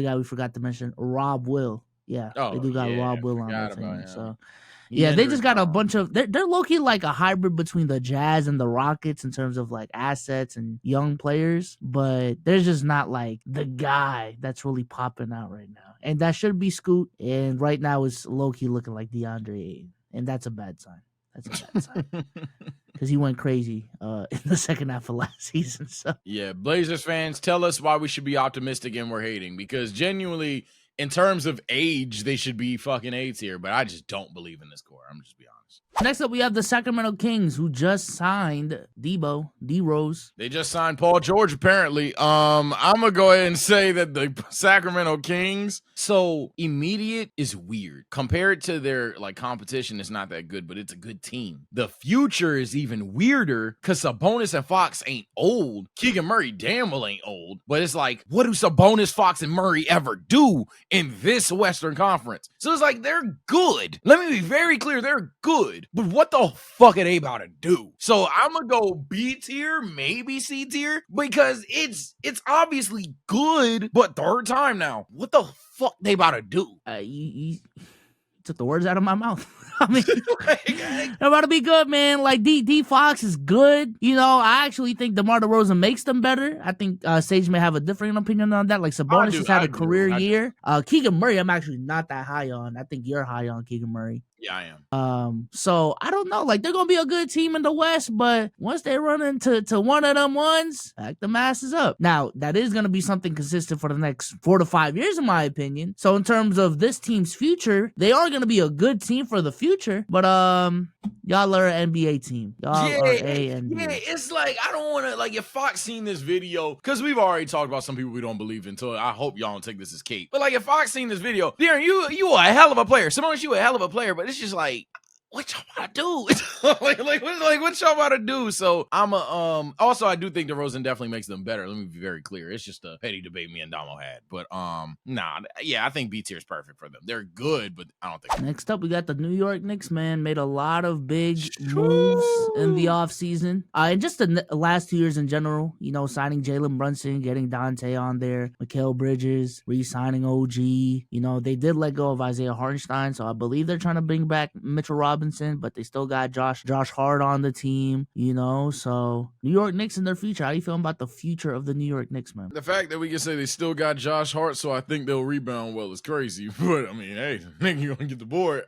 guy we forgot to mention, Rob Will. Yeah, they do got Rob Will on that team. So yeah, they just got a bunch of they're low-key like a hybrid between the Jazz and the Rockets in terms of assets and young players, but there's just not the guy that's really popping out right now. And that should be Scoot, and right now it's low-key looking like DeAndre Ayton, and that's a bad sign. Because he went crazy in the second half of last season. So yeah, Blazers fans, tell us why we should be optimistic and we're hating, because genuinely, in terms of age, they should be fucking 8s here, but I just don't believe in this core. I'm just be honest. Next up, we have the Sacramento Kings, who just signed D-Rose. They just signed Paul George, apparently. I'm going to go ahead and say that the Sacramento Kings, so immediate is weird. Compared to their competition, it's not that good, but it's a good team. The future is even weirder because Sabonis and Fox ain't old. Keegan Murray damn well ain't old. But it's what do Sabonis, Fox, and Murray ever do in this Western Conference? So it's they're good. Let me be very clear, they're good. But what the fuck are they about to do? So I'm going to go B tier, maybe C tier, because it's obviously good, but third time now. What the fuck they about to do? You took the words out of my mouth. I mean, they're about to be good, man. D Fox is good. I actually think DeMar DeRozan makes them better. I think Sage may have a different opinion on that. Sabonis has had a career year. Keegan Murray, I'm actually not that high on. I think you're high on Keegan Murray. Yeah, I am. So I don't know. They're gonna be a good team in the West, but once they run into one of them ones, back the masses up. Now that is gonna be something consistent for the next 4 to 5 years, in my opinion. So in terms of this team's future, they are gonna be a good team for the future. But y'all are an NBA team. Y'all are a NBA. Yeah, it's I don't want to if Fox seen this video, because we've already talked about some people we don't believe in. So I hope y'all don't take this as Kate. But if Fox seen this video, Darren, you are a hell of a player. Sabonis, you a hell of a player, but it's just what y'all about to do? What y'all about to do? So I'm also I do think DeRozan definitely makes them better. Let me be very clear. It's just a petty debate me and Damo had. But I think B tier is perfect for them. They're good, but I don't think. Next up, we got the New York Knicks, man. Made a lot of big moves in the offseason. And just the last 2 years in general, signing Jalen Brunson, getting Dante on there, Mikal Bridges, re-signing OG. They did let go of Isaiah Hartenstein, so I believe they're trying to bring back Mitchell Robinson, but they still got Josh Hart on the team, so New York Knicks in their future. How you feeling about the future of the New York Knicks, man? The fact that we can say they still got Josh Hart, so I think they'll rebound well, is crazy. But I mean, hey, I think you're gonna get the board.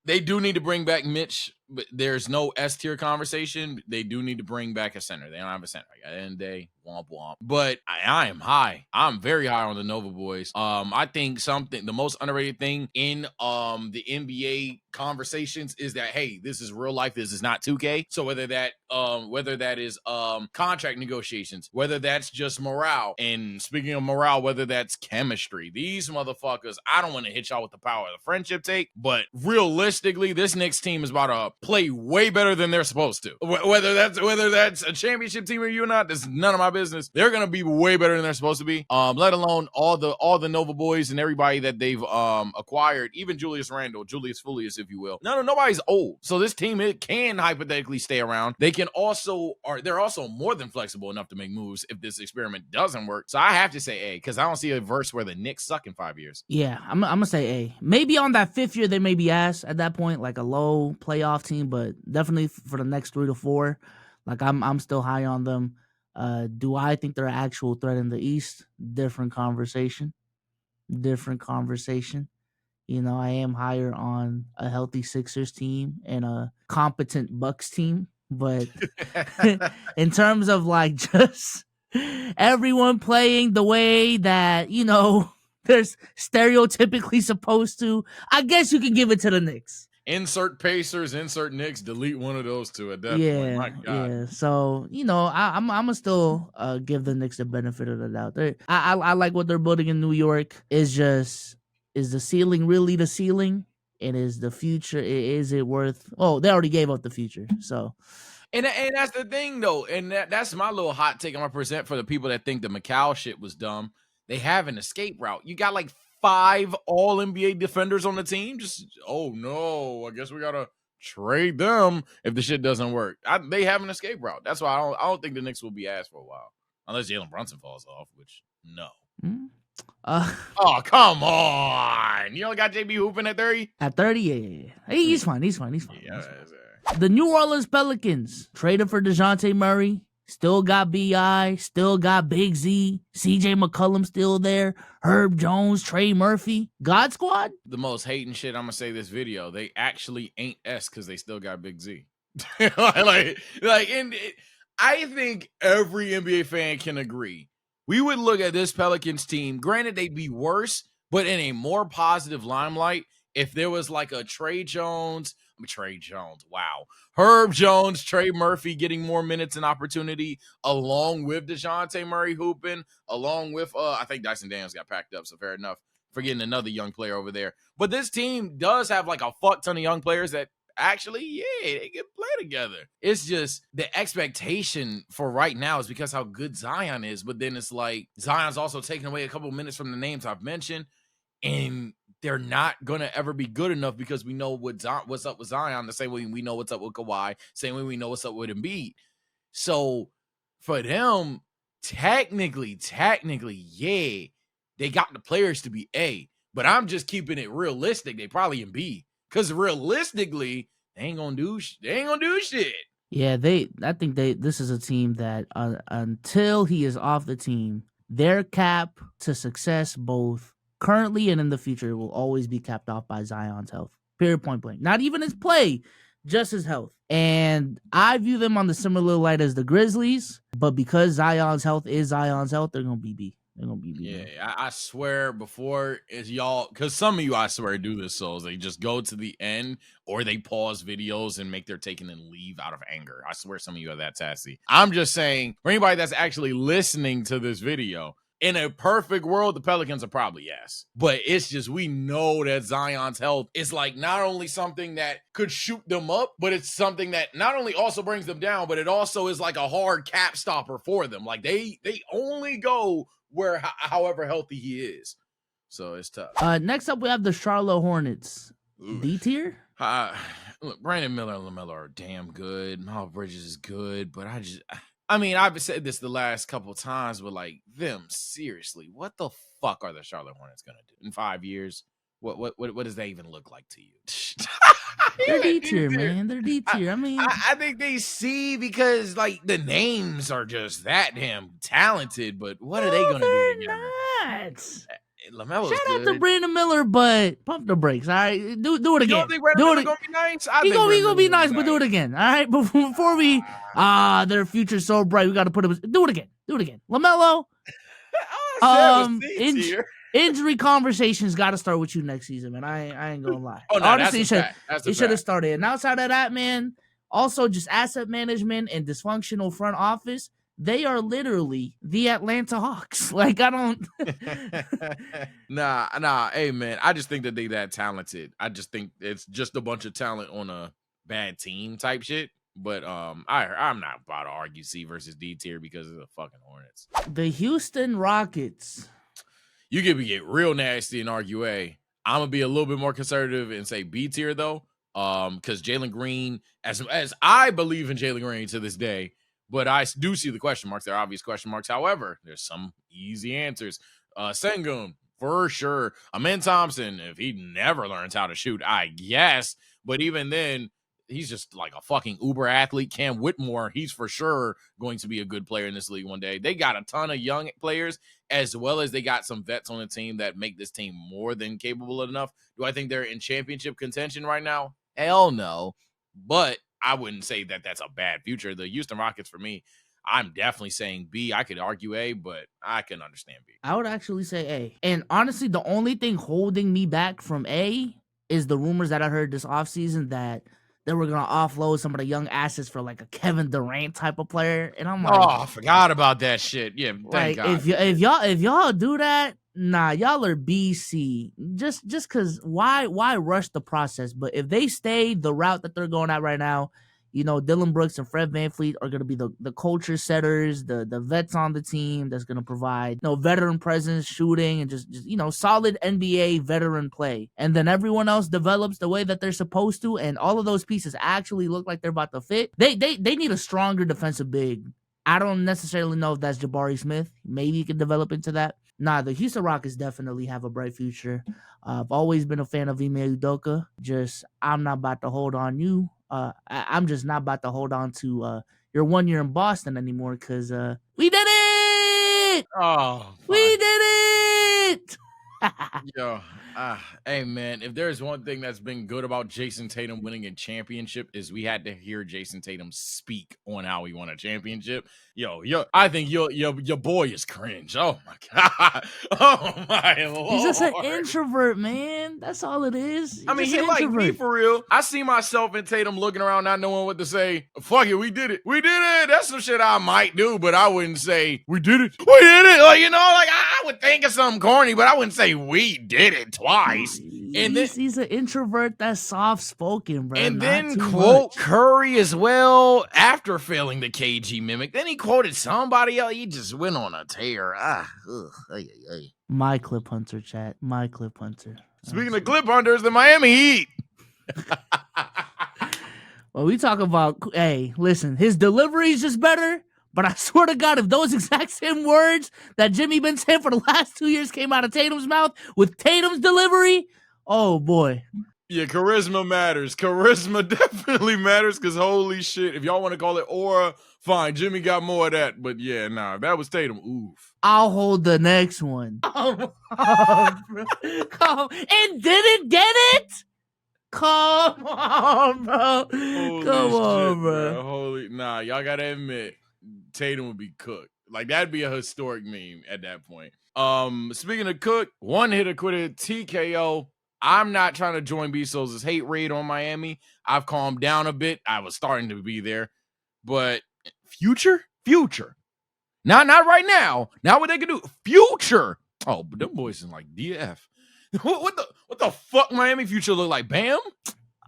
They do need to bring back Mitch, but there's no S tier conversation. They do need to bring back a center. They don't have a center. At the end of the day, womp womp. But I am high. I'm very high on the Nova boys. I think the most underrated thing in the NBA conversations is that, hey, this is real life. This is not 2K. So whether that is contract negotiations, whether that's just morale, and speaking of morale, whether that's chemistry, these motherfuckers, I don't want to hit y'all with the power of the friendship take, but realistically, this Knicks team is about to play way better than they're supposed to. Whether that's a championship team or you or not, that's none of my business. They're gonna be way better than they're supposed to be. Let alone all the Nova boys and everybody that they've acquired, even Julius Randle, Julius Foulius, if you will. Nobody's old. So this team, it can hypothetically stay around. They're also more than flexible enough to make moves if this experiment doesn't work. So I have to say A, because I don't see a verse where the Knicks suck in 5 years. Yeah, I'm gonna say A. Maybe on that 5th year they may be ass at that point, like a low playoff team, but definitely for the next 3 to 4, like I'm still high on them. Do I think they're an actual threat in the East? Different conversation. You know, I am higher on a healthy Sixers team and a competent Bucks team, but in terms of like just everyone playing the way that, you know, there's stereotypically supposed to, I guess you can give it to the Knicks. Insert Pacers, insert Knicks, delete one of those two at that point. My God. Yeah. So, you know, I'm gonna still give the Knicks the benefit of the doubt. I like what they're building in New York. Is the ceiling really the ceiling? And is the future, is it worth, they already gave up the future. So And that's the thing, though. And that's my little hot take I'm going to present for the people that think the Macau shit was dumb. They have an escape route. You got like 5 all-NBA defenders on the team. Just, oh, no, I guess we got to trade them if the shit doesn't work. They have an escape route. That's why I don't think the Knicks will be asked for a while. Unless Jalen Brunson falls off, which, no. Mm-hmm. Oh, come on. You only got JB hooping at 30? At 30, yeah. He's fine. Yeah, The New Orleans Pelicans traded for DeJounte Murray. Still got B.I., still got Big Z, CJ McCollum still there, Herb Jones, Trey Murphy. God Squad? The most hating shit I'm going to say this video. They actually ain't S because they still got Big Z. I think every NBA fan can agree. We would look at this Pelicans team. Granted, they'd be worse, but in a more positive limelight if there was like a Herb Jones, Trey Murphy getting more minutes and opportunity, along with DeJounte Murray hooping, along with, I think Dyson Daniels got packed up, so fair enough. Forgetting another young player over there. But this team does have like a fuck ton of young players that actually, they can play together. It's just the expectation for right now is because how good Zion is, but then it's like Zion's also taking away a couple of minutes from the names I've mentioned, and they're not going to ever be good enough because we know what's up with Zion the same way we know what's up with Kawhi, same way we know what's up with Embiid. So for them, technically, yeah, they got the players to be A, but I'm just keeping it realistic. They probably in B. Because realistically, they ain't gonna do shit. Yeah, I think this is a team that until he is off the team, their cap to success, both currently and in the future, will always be capped off by Zion's health. Period, point blank. Not even his play, just his health. And I view them on the similar light as the Grizzlies, but because Zion's health is Zion's health, they're gonna be B. Yeah, I swear before is y'all, because some of you I swear do this, so they just go to the end or they pause videos and make their taking and leave out of anger. I swear some of you are that sassy. I'm just saying, for anybody that's actually listening to this video, in a perfect world, the Pelicans are probably yes. But it's just, we know that Zion's health is like not only something that could shoot them up, but it's something that not only also brings them down, but it also is like a hard cap stopper for them. Like they only go where however healthy he is. So it's tough. Next up, we have the Charlotte Hornets. Ooh. D tier? Look, Brandon Miller and LaMelo are damn good. Miles Bridges is good, but I've said this the last couple of times, but like them, seriously, what the fuck are the Charlotte Hornets gonna do in 5 years? What does that even look like to you? They're D tier, man. They're D tier. I think they see because like the names are just that damn talented, but what are they gonna do together? LaMelo's Shout good. out to Brandon Miller, but pump the brakes. All right, do it again. You don't think Brandon Miller's gonna be nice? He's gonna be nice, but do it again. All right, before we their future's so bright, we got to put him. Do it again. LaMelo. Injury conversations got to start with you next season, man. I ain't gonna lie. Oh, no, honestly, it should have started. And outside of that, man, also just asset management and dysfunctional front office. They are literally the Atlanta Hawks. Like, I don't. Nah. Hey, man, I just think that they that talented. I just think it's just a bunch of talent on a bad team type shit. But I'm not about to argue C versus D tier because of the fucking Hornets. The Houston Rockets. You could get real nasty and argue A. I'm gonna be a little bit more conservative and say B tier though. Because Jalen Green, as I believe in Jalen Green to this day, but I do see the question marks. They're obvious question marks. However, there's some easy answers. Sengun, for sure. Amen Thompson, if he never learns how to shoot, I guess. But even then, he's just like a fucking uber athlete. Cam Whitmore, he's for sure going to be a good player in this league one day. They got a ton of young players, as well as they got some vets on the team that make this team more than capable enough. Do I think they're in championship contention right now? Hell no. But I wouldn't say that that's a bad future. The Houston Rockets, for me, I'm definitely saying B. I could argue A, but I can understand B. I would actually say A. And honestly, the only thing holding me back from A is the rumors that I heard this offseason that they were going to offload some of the young assets for like a Kevin Durant type of player. And I'm like, oh, I forgot about that shit. Yeah, thank God. If y'all do that, nah, y'all are BC. Just because why rush the process? But if they stay the route that they're going at right now, you know, Dylan Brooks and Fred VanVleet are going to be the culture setters, the vets on the team that's going to provide, you know, veteran presence, shooting, and just, you know, solid NBA veteran play. And then everyone else develops the way that they're supposed to, and all of those pieces actually look like they're about to fit. They need a stronger defensive big. I don't necessarily know if that's Jabari Smith. Maybe he can develop into that. Nah, the Houston Rockets definitely have a bright future. I've always been a fan of Ime Udoka. Just, I'm not about to hold on you. I'm just not about to hold on to your 1 year in Boston anymore because we did it! Oh, we did it! Yo, hey man, if there's one thing that's been good about Jason Tatum winning a championship is we had to hear Jason Tatum speak on how he won a championship. Yo, I think your boy is cringe. Oh my God. Oh my Lord. He's just an introvert, man. That's all it is. I mean, he like me for real. I see myself in Tatum looking around not knowing what to say. Fuck it, we did it. We did it. That's some shit I might do, but I wouldn't say we did it. We did it. Like, you know, like I would think of something corny, but I wouldn't say we did it twice. And then he's an introvert that's soft-spoken, bro. And then quote Curry as well after failing the KG mimic. Then he quoted somebody else. He just went on a tear. My clip hunter, chat. My clip hunter. Speaking of clip hunters, the Miami Heat. Well, we talk about, hey, listen, his delivery is just better. But I swear to God, if those exact same words that Jimmy been saying for the last 2 years came out of Tatum's mouth with Tatum's delivery, oh boy. Yeah, charisma matters. Charisma definitely matters because holy shit. If y'all want to call it aura, fine. Jimmy got more of that. But yeah, nah, that was Tatum. Oof. I'll hold the next one. Come on, bro. And didn't get it? Come on, bro. Come on, bro. Holy, nah, y'all got to admit. Tatum would be cooked. Like that'd be a historic meme at that point. Speaking of cook, one hitter quitter TKO. I'm not trying to join Bezos' hate raid on Miami. I've calmed down a bit. I was starting to be there, but future. Not right now. Now what they can do? Future. Oh, but them boys in like DF. What the fuck? Miami future look like? Bam.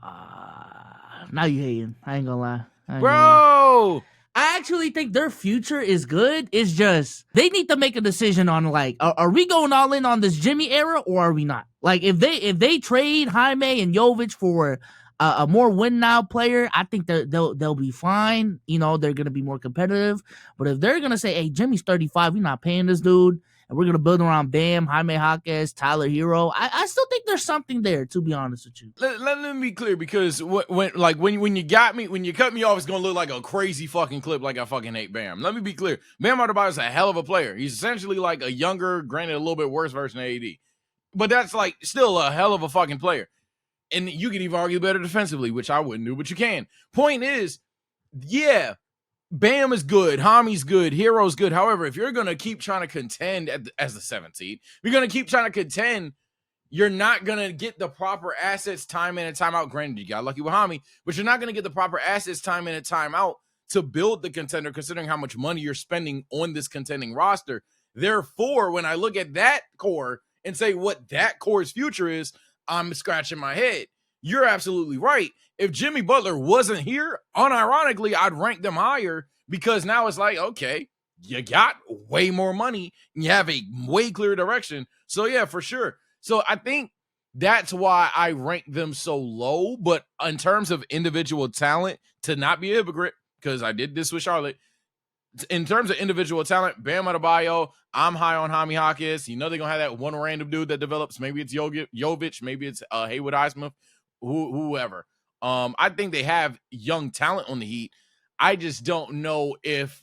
Now you hating. I ain't gonna lie, bro. I actually think their future is good. It's just they need to make a decision on like, are we going all in on this Jimmy era or are we not? Like if they trade Jaime and Jovic for a more win now player, I think they'll be fine. You know, they're gonna be more competitive. But if they're gonna say, hey, Jimmy's 35, we're not paying this dude, and we're gonna build around Bam, Jaime Jaquez, Tyler Hero, I still think there's something there. To be honest with you, let me be clear because when you cut me off, it's gonna look like a crazy fucking clip, like I fucking hate Bam. Let me be clear, Bam Adebayo is a hell of a player. He's essentially like a younger, granted a little bit worse version of AD, but that's like still a hell of a fucking player. And you can even argue better defensively, which I wouldn't do, but you can. Point is, yeah. Bam is good. Hami's good. Hero's good. However, if you're going to keep trying to contend as the 7th seed, you're going to keep trying to contend, you're not going to get the proper assets time in and time out. Granted, you got lucky with Hami, but you're not going to get the proper assets time in and time out to build the contender, considering how much money you're spending on this contending roster. Therefore, when I look at that core and say what that core's future is, I'm scratching my head. You're absolutely right. if Jimmy Butler wasn't here, unironically, I'd rank them higher because now it's like, okay, you got way more money and you have a way clearer direction. So, yeah, for sure. So, I think that's why I rank them so low. But in terms of individual talent, to not be a hypocrite, because I did this with Charlotte, in terms of individual talent, Bam Adebayo, I'm high on Jaime Jaquez. You know they're going to have that one random dude that develops. Maybe it's Jovic. Maybe it's Haywood Highsmith, whoever. I think they have young talent on the Heat. I just don't know if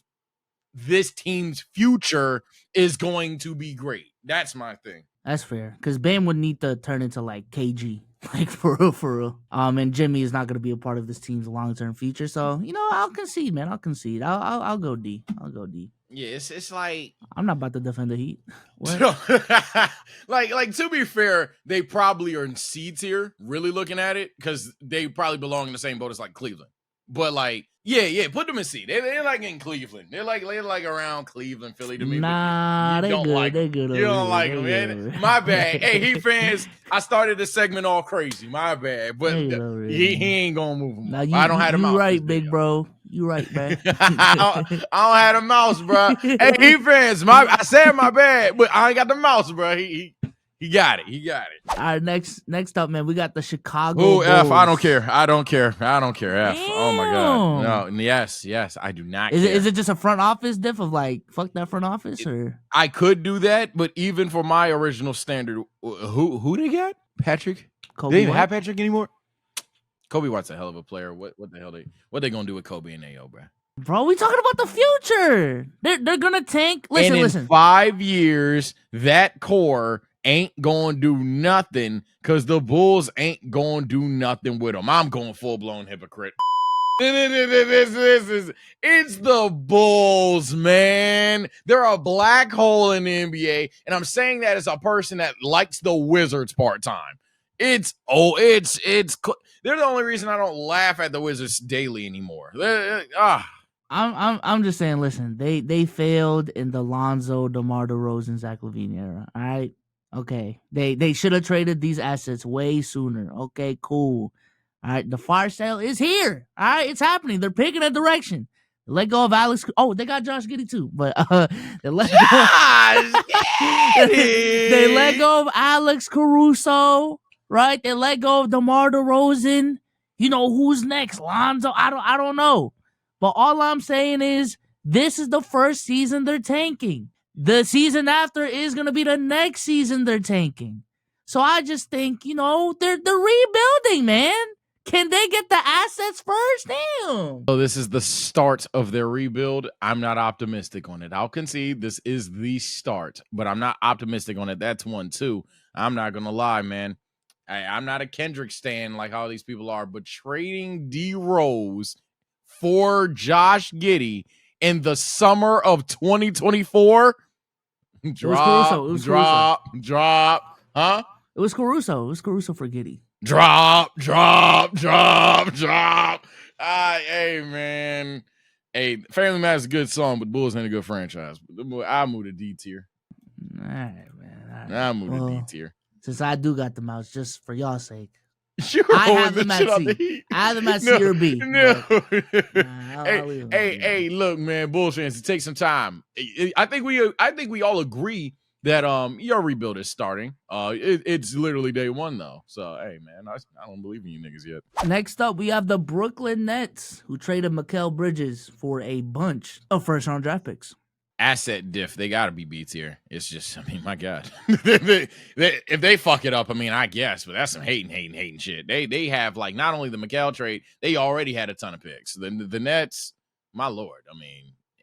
this team's future is going to be great. That's my thing. That's fair, because Bam would need to turn into like KG, like for real. And Jimmy is not going to be a part of this team's long-term future. So I'll concede, man. I'll concede. I'll go D. I'll go D. Yeah, it's like I'm not about to defend the Heat. What? like to be fair, they probably are in C tier. Really looking at it, because they probably belong in the same boat as like Cleveland. But like, yeah, put them in C. They're like in Cleveland. They're like around Cleveland, Philly to me. Nah, they good. Like they good. You don't like them, man. My bad. Hey, Heat fans, I started this segment all crazy. My bad, but he ain't gonna move them. Now, I don't have a mouse. You right, big bro. You right, man. I don't have a mouse, bro. Hey, Heat fans, I said my bad, but I ain't got the mouse, bro. He got it. All right, next up, man, we got the Chicago Bulls. F, I don't care. F. Damn. Oh my god. No, yes, I do not care. Is it just a front office diff of like fuck that front office, or I could do that, but even for my original standard, who they got? Patrick? Kobe They even White? have Patrick anymore? Kobe White's a hell of a player. What the hell they gonna do with Kobe and AO, bro? Bro, we talking about the future. They're gonna tank. Listen. 5 years, that core ain't gonna do nothing because the Bulls ain't gonna do nothing with them. I'm going full-blown hypocrite. It's the Bulls, man. They're a black hole in the NBA, and I'm saying that as a person that likes the Wizards part-time. They're the only reason I don't laugh at the Wizards daily anymore. I'm just saying, listen, they failed in the Lonzo, DeMar DeRozan, Zach LaVine era. All right. Okay, they should have traded these assets way sooner. Okay, cool. All right, the fire sale is here. All right, it's happening. They're picking a direction. They let go of Alex. Oh, they got Josh Giddey too, but they let go of Alex Caruso. Right? They let go of DeMar DeRozan. Who's next? Lonzo. I don't know. But all I'm saying is this is the first season they're tanking. The season after is going to be the next season they're tanking. So I just think, they're rebuilding, man. Can they get the assets first? Damn. So this is the start of their rebuild. I'm not optimistic on it. I'll concede this is the start, but I'm not optimistic on it. That's 1-2. I'm not going to lie, man. I'm not a Kendrick stan like all these people are, but trading D Rose for Josh Giddey in the summer of 2024. Drop. Huh? It was Caruso. It was Caruso for Giddey. Drop. Hey, man. Hey, Family Man's a good song, but Bulls ain't a good franchise. I'll move to D tier. All right, man. All right. I'll move to D tier. Since I do got the mouse, just for y'all's sake. I have them at C. I have them at C or B. No. Hey, look, man, Bulls fans, it takes some time. I think we all agree that your rebuild is starting. It's literally day one though. So hey, man, I don't believe in you niggas yet. Next up, we have the Brooklyn Nets, who traded Mikal Bridges for a bunch of first-round draft picks. Asset diff, they gotta be B tier. It's just, my God. If they fuck it up, I guess, but that's some hating shit. They have like not only the Mikal trade, they already had a ton of picks. The Nets, my lord,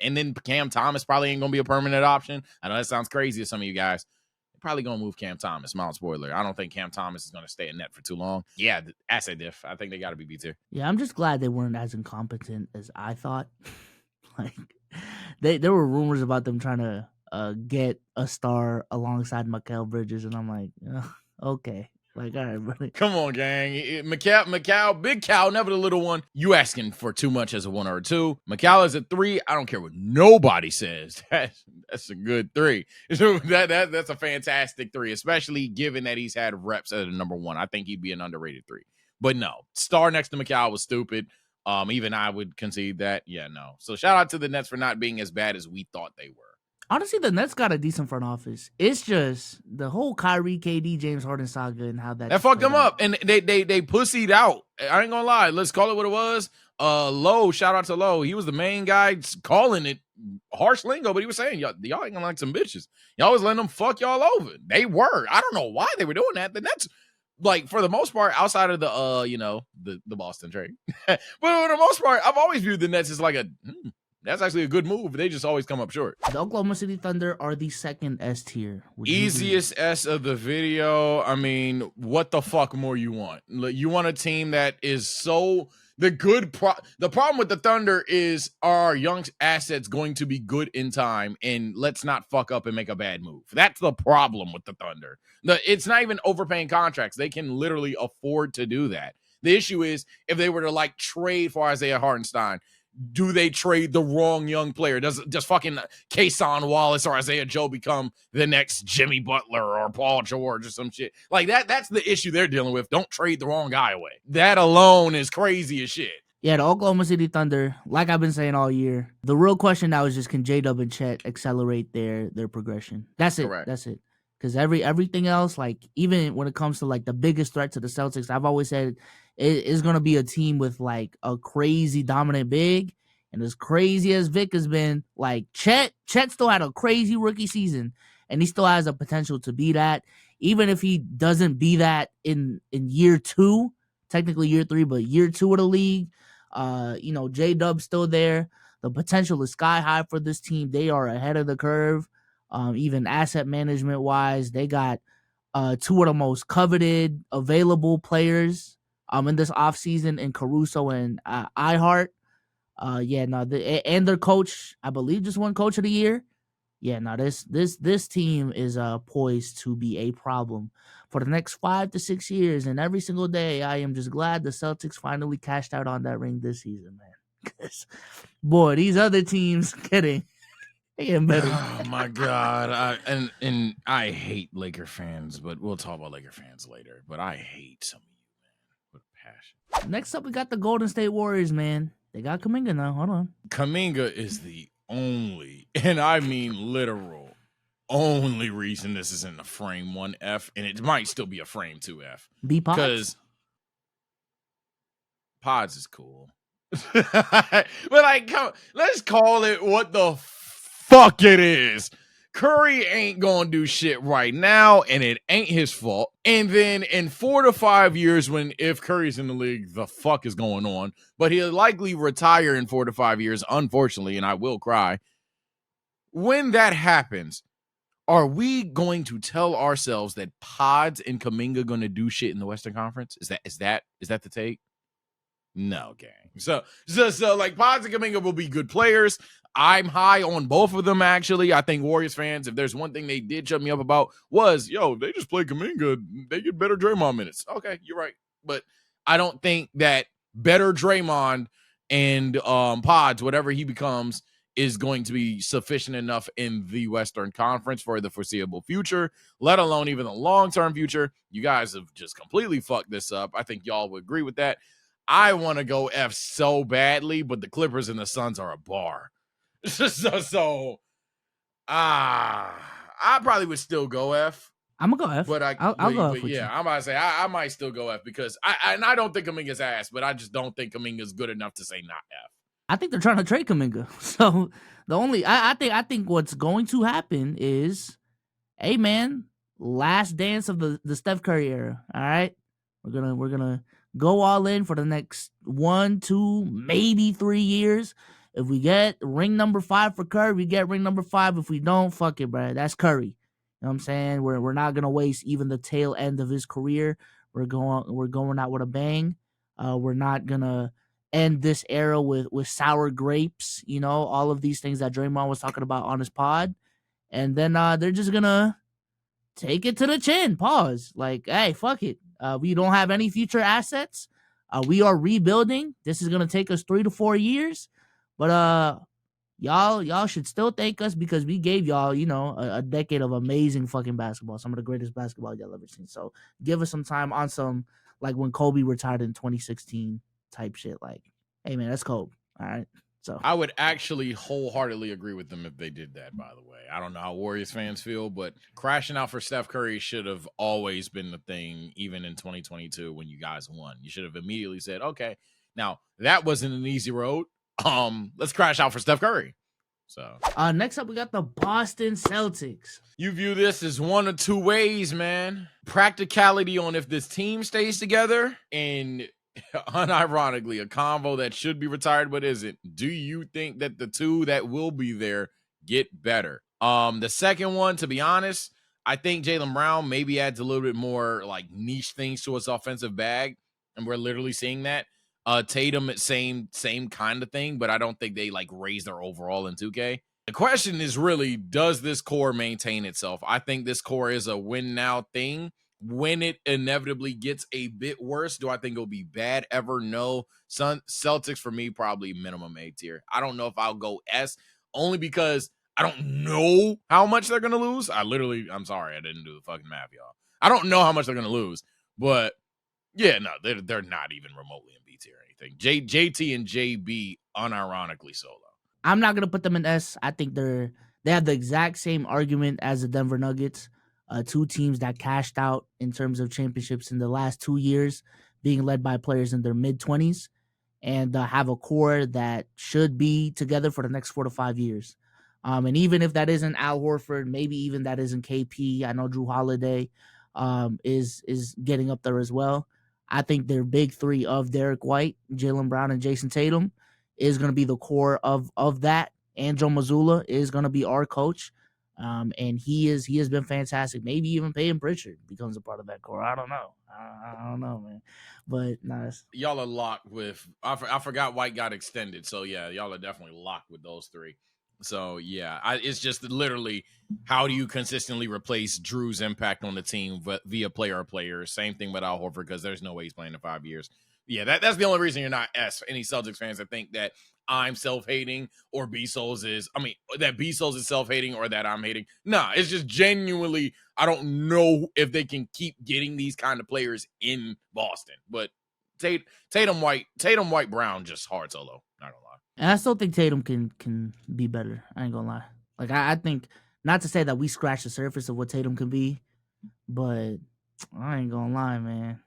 and then Cam Thomas probably ain't gonna be a permanent option. I know that sounds crazy to some of you guys. They're probably gonna move Cam Thomas. Mild spoiler. I don't think Cam Thomas is gonna stay in net for too long. Yeah, the asset diff. I think they gotta be B tier. Yeah, I'm just glad they weren't as incompetent as I thought. Like. There were rumors about them trying to get a star alongside Mikal Bridges, and I'm like, okay. Like, all right, buddy. Come on, gang. Mikal, big cow, never the little one. You asking for too much as a 1 or a 2. Mikal is a 3. I don't care what nobody says. That's a good 3. So that's a fantastic 3, especially given that he's had reps at a number 1. I think he'd be an underrated 3. But no, star next to Mikal was stupid. Even I would concede that. Yeah, no. So shout out to the Nets for not being as bad as we thought they were. Honestly, the Nets got a decent front office. It's just the whole Kyrie, KD, James Harden saga and how that fucked them up, and they pussied out. I ain't gonna lie. Let's call it what it was. Lowe, shout out to Lowe. He was the main guy calling it harsh lingo, but he was saying y'all ain't gonna like some bitches. Y'all was letting them fuck y'all over. They were. I don't know why they were doing that. The Nets, like, for the most part, outside of the Boston trade, but for the most part, I've always viewed the Nets as like that's actually a good move. They just always come up short. The Oklahoma City Thunder are the second S tier. Easiest S of the video. I mean, what the fuck more you want? You want a team that is so the problem with the Thunder is, are young assets going to be good in time? And let's not fuck up and make a bad move. That's the problem with the Thunder. It's not even overpaying contracts. They can literally afford to do that. The issue is if they were to like trade for Isaiah Hartenstein, do they trade the wrong young player? Does fucking Kason Wallace or Isaiah Joe become the next Jimmy Butler or Paul George or some shit? Like that's the issue they're dealing with. Don't trade the wrong guy away. That alone is crazy as shit. Yeah, the Oklahoma City Thunder, like I've been saying all year, the real question now is just, can J-Dub and Chet accelerate their progression? That's it. Correct. That's it. Because everything else, like even when it comes to like the biggest threat to the Celtics, I've always said it is going to be a team with like a crazy dominant big. And as crazy as Vic has been, like Chet still had a crazy rookie season, and he still has a potential to be that. Even if he doesn't be that in year 2, technically year 3, but year 2 of the league, J-Dub's still there. The potential is sky high for this team. They are ahead of the curve. Even asset management wise, they got 2 of the most coveted available players in this offseason in Caruso and Ihart. And their coach, I believe, just won Coach of the Year. Yeah, no, this team is poised to be a problem for the next 5 to 6 years. And every single day, I am just glad the Celtics finally cashed out on that ring this season, man. Because, boy, these other teams getting better. Oh my god! And I hate Laker fans, but we'll talk about Laker fans later. But I hate some of you, man, with passion. Next up, we got the Golden State Warriors, man. They got Kuminga now. Hold on. Kuminga is the only, and I mean literal, only reason this is in the frame 1F, and it might still be a frame 2F. B Pods? Because Pods is cool. But like, let's call it what the fuck it is. Curry ain't gonna do shit right now, and it ain't his fault. And then in 4 to 5 years, if Curry's in the league, the fuck is going on? But he'll likely retire in 4 to 5 years, unfortunately, and I will cry. When that happens, are we going to tell ourselves that Pods and Kuminga gonna do shit in the Western Conference? Is that the take? No, gang. So like Pods and Kuminga will be good players. I'm high on both of them, actually. I think Warriors fans, if there's one thing they did shut me up about, was, they just play Kuminga. They get better Draymond minutes. Okay, you're right. But I don't think that better Draymond and Pods, whatever he becomes, is going to be sufficient enough in the Western Conference for the foreseeable future, let alone even the long-term future. You guys have just completely fucked this up. I think y'all would agree with that. I want to go F so badly, but the Clippers and the Suns are a bar. I probably would still go F. I'm gonna go F. But I'll go F with you. I'm about to say I might still go F because I don't think Kuminga's ass, but I just don't think Kuminga's good enough to say not F. I think they're trying to trade Kuminga. So I think what's going to happen is, hey man, last dance of the Steph Curry era. All right, we're gonna go all in for the next 1, 2, maybe 3 years. If we get ring number 5 for Curry, we get ring number 5. If we don't, fuck it, bro. That's Curry. You know what I'm saying? We're not gonna waste even the tail end of his career. We're going out with a bang. We're not gonna end this era with sour grapes. All of these things that Draymond was talking about on his pod. And then they're just gonna take it to the chin. Pause. Like, hey, fuck it. We don't have any future assets. We are rebuilding. This is gonna take us 3 to 4 years. But y'all should still thank us because we gave y'all, a decade of amazing fucking basketball, some of the greatest basketball y'all ever seen. So give us some time on some like when Kobe retired in 2016 type shit. Like, hey man, that's Kobe. All right. So I would actually wholeheartedly agree with them if they did that, by the way. I don't know how Warriors fans feel, but crashing out for Steph Curry should have always been the thing, even in 2022 when you guys won. You should have immediately said, okay, now that wasn't an easy road. Let's crash out for Steph Curry. So next up, we got the Boston Celtics. You view this as one of two ways, man. Practicality on if this team stays together, and unironically, a convo that should be retired but isn't. Do you think that the two that will be there get better? The second one, to be honest, I think Jaylen Brown maybe adds a little bit more like niche things to his offensive bag, and we're literally seeing that. Tatum, same kind of thing, but I don't think they like raise their overall in 2K. The question is really, does this core maintain itself? I think this core is a win now thing. When it inevitably gets a bit worse, do I think it'll be bad ever? No. Celtics for me, probably minimum A tier. I don't know if I'll go S, only because I don't know how much they're going to lose. I'm sorry, I didn't do the fucking math, y'all. I don't know how much they're going to lose, but yeah, no, they're not even remotely in B tier or anything. JT and JB unironically solo. I'm not gonna put them in S. I think they have the exact same argument as the Denver Nuggets, two teams that cashed out in terms of championships in the last 2 years, being led by players in their mid-20s, and have a core that should be together for the next 4 to 5 years. And even if that isn't Al Horford, maybe even that isn't KP. I know Drew Holiday is getting up there as well. I think their big three of Derek White, Jaylen Brown, and Jason Tatum is going to be the core of that. And Joe Mazzulla is going to be our coach. And he has been fantastic. Maybe even Peyton Pritchard becomes a part of that core. I don't know. I don't know, man. But nice. Y'all are locked with. I forgot White got extended. So yeah, y'all are definitely locked with those three. So yeah, it's just literally how do you consistently replace Drew's impact on the team via player. Same thing with Al Horford, because there's no way he's playing in 5 years. Yeah, that's the only reason you're not S. Any Celtics fans that think that I'm self-hating or B-Souls that B-Souls is self-hating or that I'm hating. Nah, it's just genuinely, I don't know if they can keep getting these kind of players in Boston. But Tatum White Brown just hard solo, not gonna lie. And I still think Tatum can be better. I ain't gonna lie. Like I think, not to say that we scratched the surface of what Tatum can be, but I ain't gonna lie, man.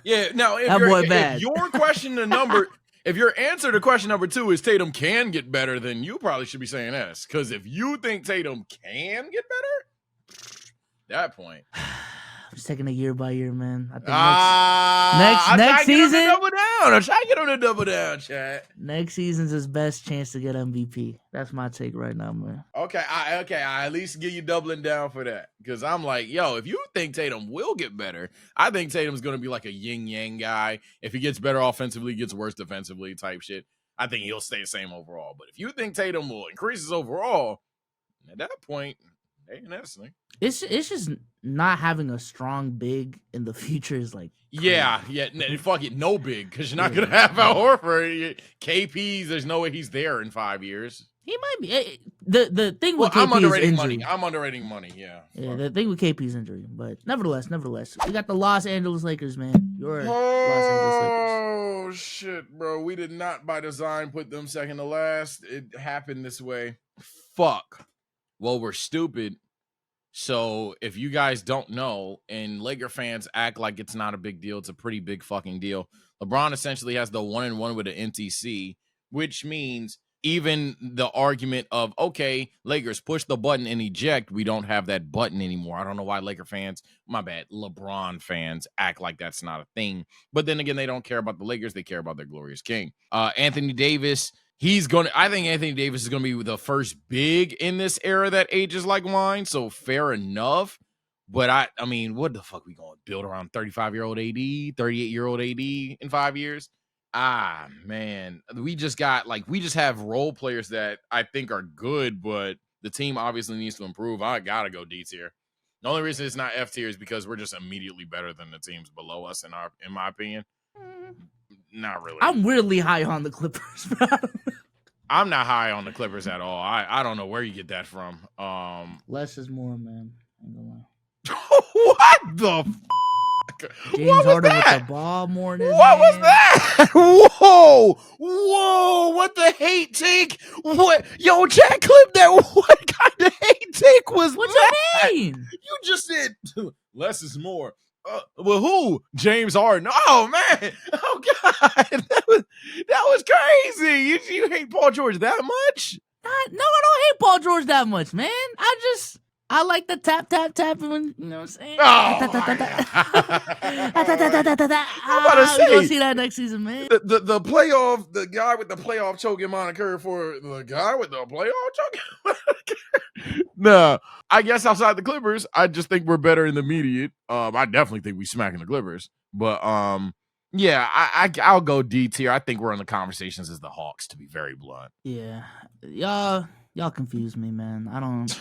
Yeah, now if your question to number, if your answer to question number 2 is Tatum can get better, then you probably should be saying S. Because if you think Tatum can get better, that point. I'm just taking it year by year, man. I think next season. I'm trying to get him to double down, chat. Next season's his best chance to get MVP. That's my take right now, man. Okay, I at least give you doubling down for that. Because I'm like, yo, if you think Tatum will get better, I think Tatum's going to be like a yin-yang guy. If he gets better offensively, he gets worse defensively type shit, I think he'll stay the same overall. But if you think Tatum will increase his overall, at that point, they ain't necessary. It's just not having a strong big in the future is like yeah. Fuck it, no big, because you're not gonna have Al Horford. KP's, there's no way he's there in 5 years. He might be. The thing with KP I'm underrating is injury. money. I'm underrating money. Yeah. Yeah. The thing with KP's injury, but nevertheless, we got the Los Angeles Lakers, man. Los Angeles Lakers. Oh shit, bro! We did not by design put them second to last. It happened this way. Fuck. Well, we're stupid. So if you guys don't know, and Laker fans act like it's not a big deal, it's a pretty big fucking deal. LeBron essentially has the 1-1 with an NTC, which means even the argument of, okay, Lakers push the button and eject, we don't have that button anymore. I don't know why Laker fans, LeBron fans act like that's not a thing. But then again, they don't care about the Lakers. They care about their glorious king. Anthony Davis, I think Anthony Davis is going to be the first big in this era that ages like wine, so fair enough. But I mean, what the fuck we going to build around 35-year-old AD, 38-year-old AD in 5 years? Man, we just have role players that I think are good, but the team obviously needs to improve. I got to go D tier. The only reason it's not F tier is because we're just immediately better than the teams below us, in my opinion. Not really. I'm weirdly high on the Clippers, bro. I'm not high on the Clippers at all. I don't know where you get that from. Less is more, man. I ain't gonna lie. What the James What was Harden with the that? ball more in his What was hand. that? Whoa, what the hate take? What? Yo, Jack, clip that. What kind of hate take was What that? you mean? You just said less is more. Well, who? James Harden. Oh man. Oh god. That was crazy. You hate Paul George that much? No, I don't hate Paul George that much, man. I like the tap, when, you know what I'm saying? Oh, I'm I'm about to we gonna say see that next season, man. the playoff, the guy with the playoff choking moniker for the guy with the playoff choking moniker. Nah, I guess outside the Clippers, I just think we're better in the immediate. I definitely think we smacking the Clippers, but yeah, I'll go D tier. I think we're in the conversations as the Hawks, to be very blunt. Yeah, y'all confuse me, man. I don't.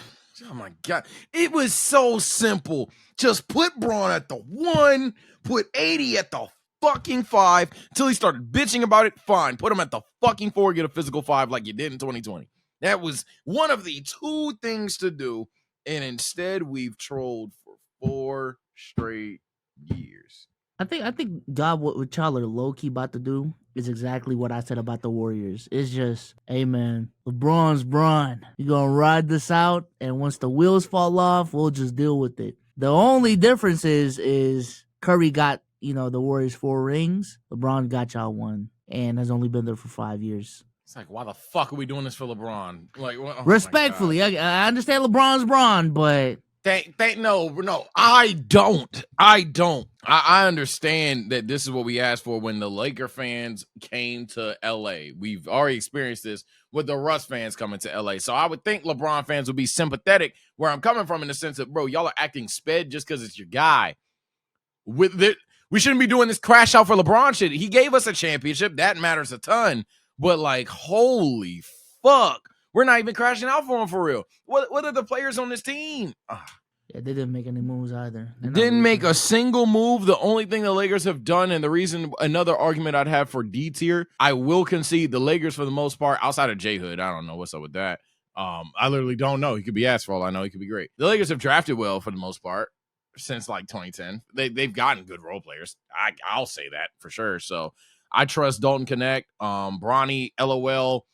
Oh my god, it was so simple. Just put Braun at the 1, put 80 at the fucking 5 until he started bitching about it. Fine, put him at the fucking 4, get a physical 5 like you did in 2020. That was one of the 2 things to do, and instead we've trolled for 4 straight years. I think God, what y'all are low key about to do is exactly what I said about the Warriors. It's just, hey man, LeBron's Bron. You're gonna ride this out, and once the wheels fall off, we'll just deal with it. The only difference is Curry got, the Warriors 4 rings. LeBron got y'all 1, and has only been there for 5 years. It's like, why the fuck are we doing this for LeBron? Like, respectfully, I understand LeBron's Bron, but no, I don't. I understand that this is what we asked for when the Laker fans came to LA. We've already experienced this with the Russ fans coming to LA. So I would think LeBron fans would be sympathetic where I'm coming from in the sense of, bro, y'all are acting sped just because it's your guy. With it, we shouldn't be doing this crash out for LeBron shit. He gave us a championship. That matters a ton. But like, holy fuck. We're not even crashing out for him for real. What are the players on this team? Yeah, they didn't make any moves either. Didn't make a single move. The only thing the Lakers have done, and the reason, another argument I'd have for D tier, I will concede the Lakers for the most part, outside of J Hood, I don't know what's up with that. I literally don't know. He could be ass for all I know. He could be great. The Lakers have drafted well for the most part since like 2010. They've gotten good role players. I'll say that for sure. So I trust Dalton Connect, Bronny, LOL.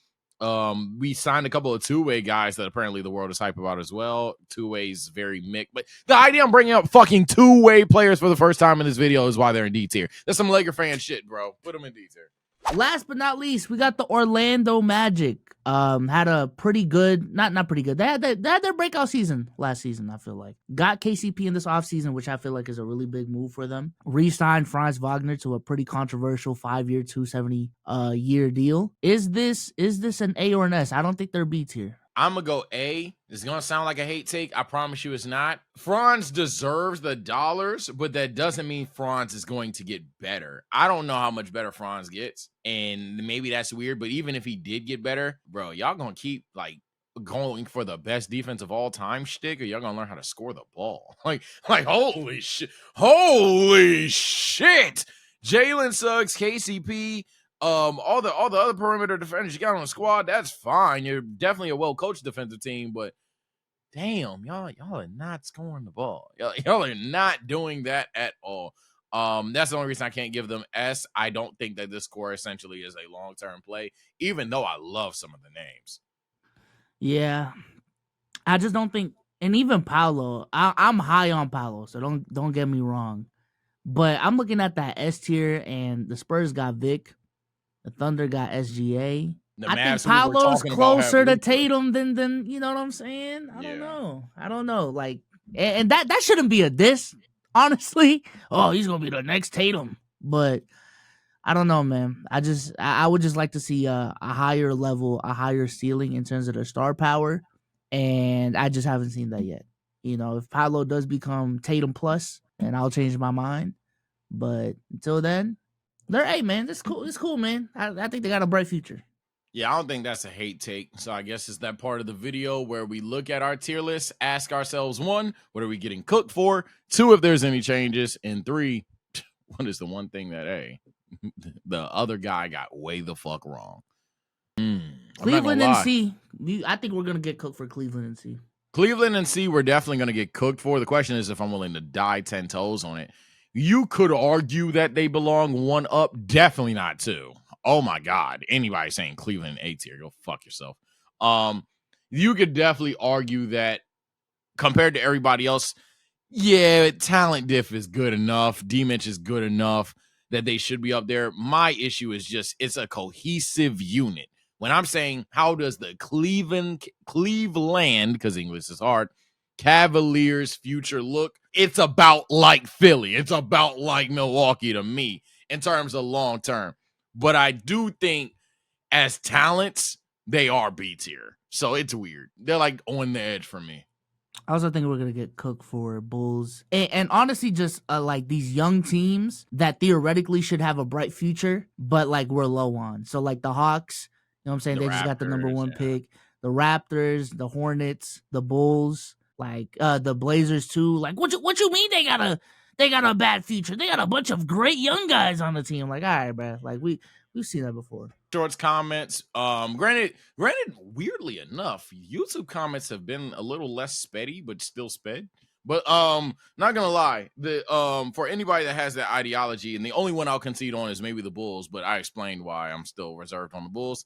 We signed a couple of two-way guys that apparently the world is hype about as well. Two-way's very mixed, but the idea I'm bringing up fucking two-way players for the first time in this video is why they're in D tier. That's some Laker fan shit, bro. Put them in D tier. Last but not least, we got the Orlando Magic. Had a pretty good, not pretty good. They had their breakout season last season, I feel like. Got KCP in this offseason, which I feel like is a really big move for them. Re-signed Franz Wagner to a pretty controversial 5-year, $270 year deal. Is this an A or an S? I don't think they're B tier. I'm going to go A. It's going to sound like a hate take. I promise you it's not. Franz deserves the dollars, but that doesn't mean Franz is going to get better. I don't know how much better Franz gets, and maybe that's weird, but even if he did get better, bro, y'all going to keep, like, going for the best defense of all time shtick, or y'all going to learn how to score the ball? Like, holy shit. Holy shit. Jalen Suggs, KCP, all the other perimeter defenders you got on the squad, that's fine. You're definitely a well-coached defensive team, but damn, y'all are not scoring the ball. Y'all are not doing that at all. That's the only reason I can't give them S. I don't think that this core essentially is a long-term play, even though I love some of the names. Yeah, I just don't think, and even Paolo, I'm high on Paolo, so don't get me wrong, but I'm looking at that S tier, and the Spurs got Vic. The Thunder got SGA. I think Paolo's closer to Tatum than you know what I'm saying? I don't know. Like, and that shouldn't be a diss, honestly. Oh, he's gonna be the next Tatum. But I don't know, man. I would just like to see a higher level, a higher ceiling in terms of their star power. And I just haven't seen that yet. If Paolo does become Tatum plus, then I'll change my mind. But until then, hey man, it's cool. It's cool, man. I think they got a bright future. Yeah, I don't think that's a hate take. So I guess it's that part of the video where we look at our tier list, ask ourselves, 1, what are we getting cooked for? 2, if there's any changes. And 3, what is the one thing that the other guy got way the fuck wrong? Cleveland and C. I think we're gonna get cooked for Cleveland and C. Cleveland and C, we're definitely gonna get cooked for. The question is if I'm willing to die 10 toes on it. You could argue that they belong 1 up, definitely not 2. Oh my God. Anybody saying Cleveland A tier, go fuck yourself. You could definitely argue that compared to everybody else, yeah, talent diff is good enough. D-Mitch is good enough that they should be up there. My issue is just it's a cohesive unit. When I'm saying how does the Cleveland, because English is hard, Cavaliers future look, it's about like Philly. It's about like Milwaukee to me in terms of long term. But I do think as talents, they are B tier. So it's weird. They're like on the edge for me. I also think we're gonna get cooked for Bulls, and honestly, just like these young teams that theoretically should have a bright future, but like we're low on. So like the Hawks, you know what I'm saying? The They just got the number Raptors, 1 yeah. pick. The Raptors, the Hornets, the Bulls, like the Blazers too. Like what you mean they got a bad future? They got a bunch of great young guys on the team. Like all right, bro. Like we've seen that before. Shorts comments. Granted, weirdly enough, YouTube comments have been a little less speddy, but still sped. But not gonna lie, the for anybody that has that ideology, and the only one I'll concede on is maybe the Bulls, but I explained why I'm still reserved on the Bulls.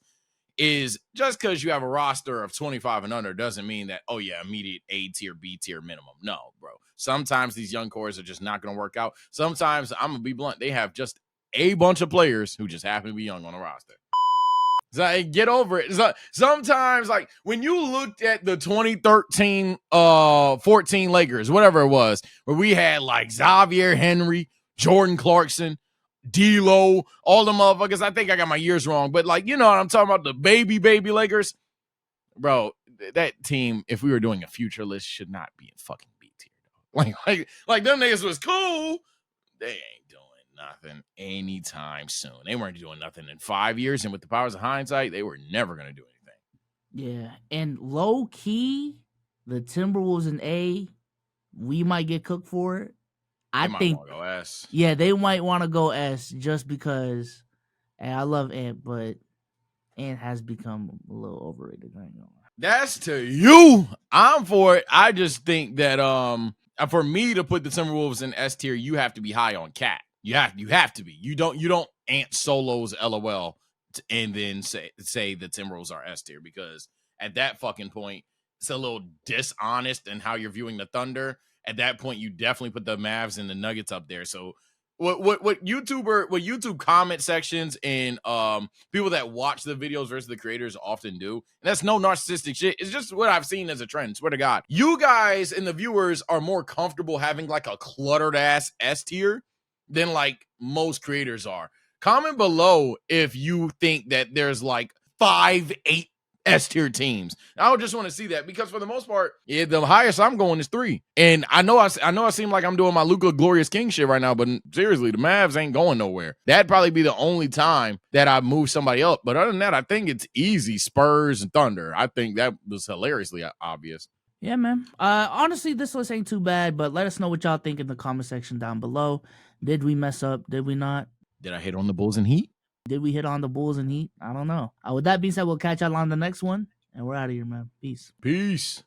Is just because you have a roster of 25 and under doesn't mean that, oh yeah, immediate A tier, B tier minimum. No, bro. Sometimes these young cores are just not gonna work out. Sometimes I'm gonna be blunt, they have just a bunch of players who just happen to be young on the roster. So get over it. So, sometimes, like when you looked at the 2013 14 Lakers, whatever it was, where we had like Xavier Henry, Jordan Clarkson, D'Lo, all the motherfuckers. I think I got my years wrong, but like, you know what I'm talking about, the baby Lakers. Bro, that team, if we were doing a future list, should not be in fucking B tier. Like them niggas was cool. They ain't doing nothing anytime soon. They weren't doing nothing in 5 years, and with the powers of hindsight, they were never going to do anything. Yeah, and low key, the Timberwolves in A, we might get cooked for it. I think go S. Yeah, they might want to go S just because. And I love Ant, but Ant has become a little overrated. I ain't gonna lie. That's to you. I'm for it. I just think that for me to put the Timberwolves in S tier, you have to be high on Cat. You have to be. You don't Ant solos LOL and then say the Timberwolves are S tier, because at that fucking point it's a little dishonest in how you're viewing the Thunder. At that point, you definitely put the Mavs and the Nuggets up there. So what YouTube comment sections and people that watch the videos versus the creators often do, and that's no narcissistic shit, it's just what I've seen as a trend. Swear to God, you guys and the viewers are more comfortable having like a cluttered ass S tier than like most creators are. Comment below if you think that there's like 5-8 S tier teams. I would just want to see that, because for the most part, yeah, the highest I'm going is 3. And I know I seem like I'm doing my Luka Glorious King shit right now, but seriously, the Mavs ain't going nowhere. That'd probably be the only time that I move somebody up. But other than that, I think it's easy Spurs and Thunder. I think that was hilariously obvious. Yeah, man. Honestly, this list ain't too bad, but let us know what y'all think in the comment section down below. Did we mess up? Did we not? Did I hit on the Bulls and Heat? Did we hit on the Bulls and Heat? I don't know. With that being said, we'll catch y'all on the next one, and we're out of here, man. Peace. Peace.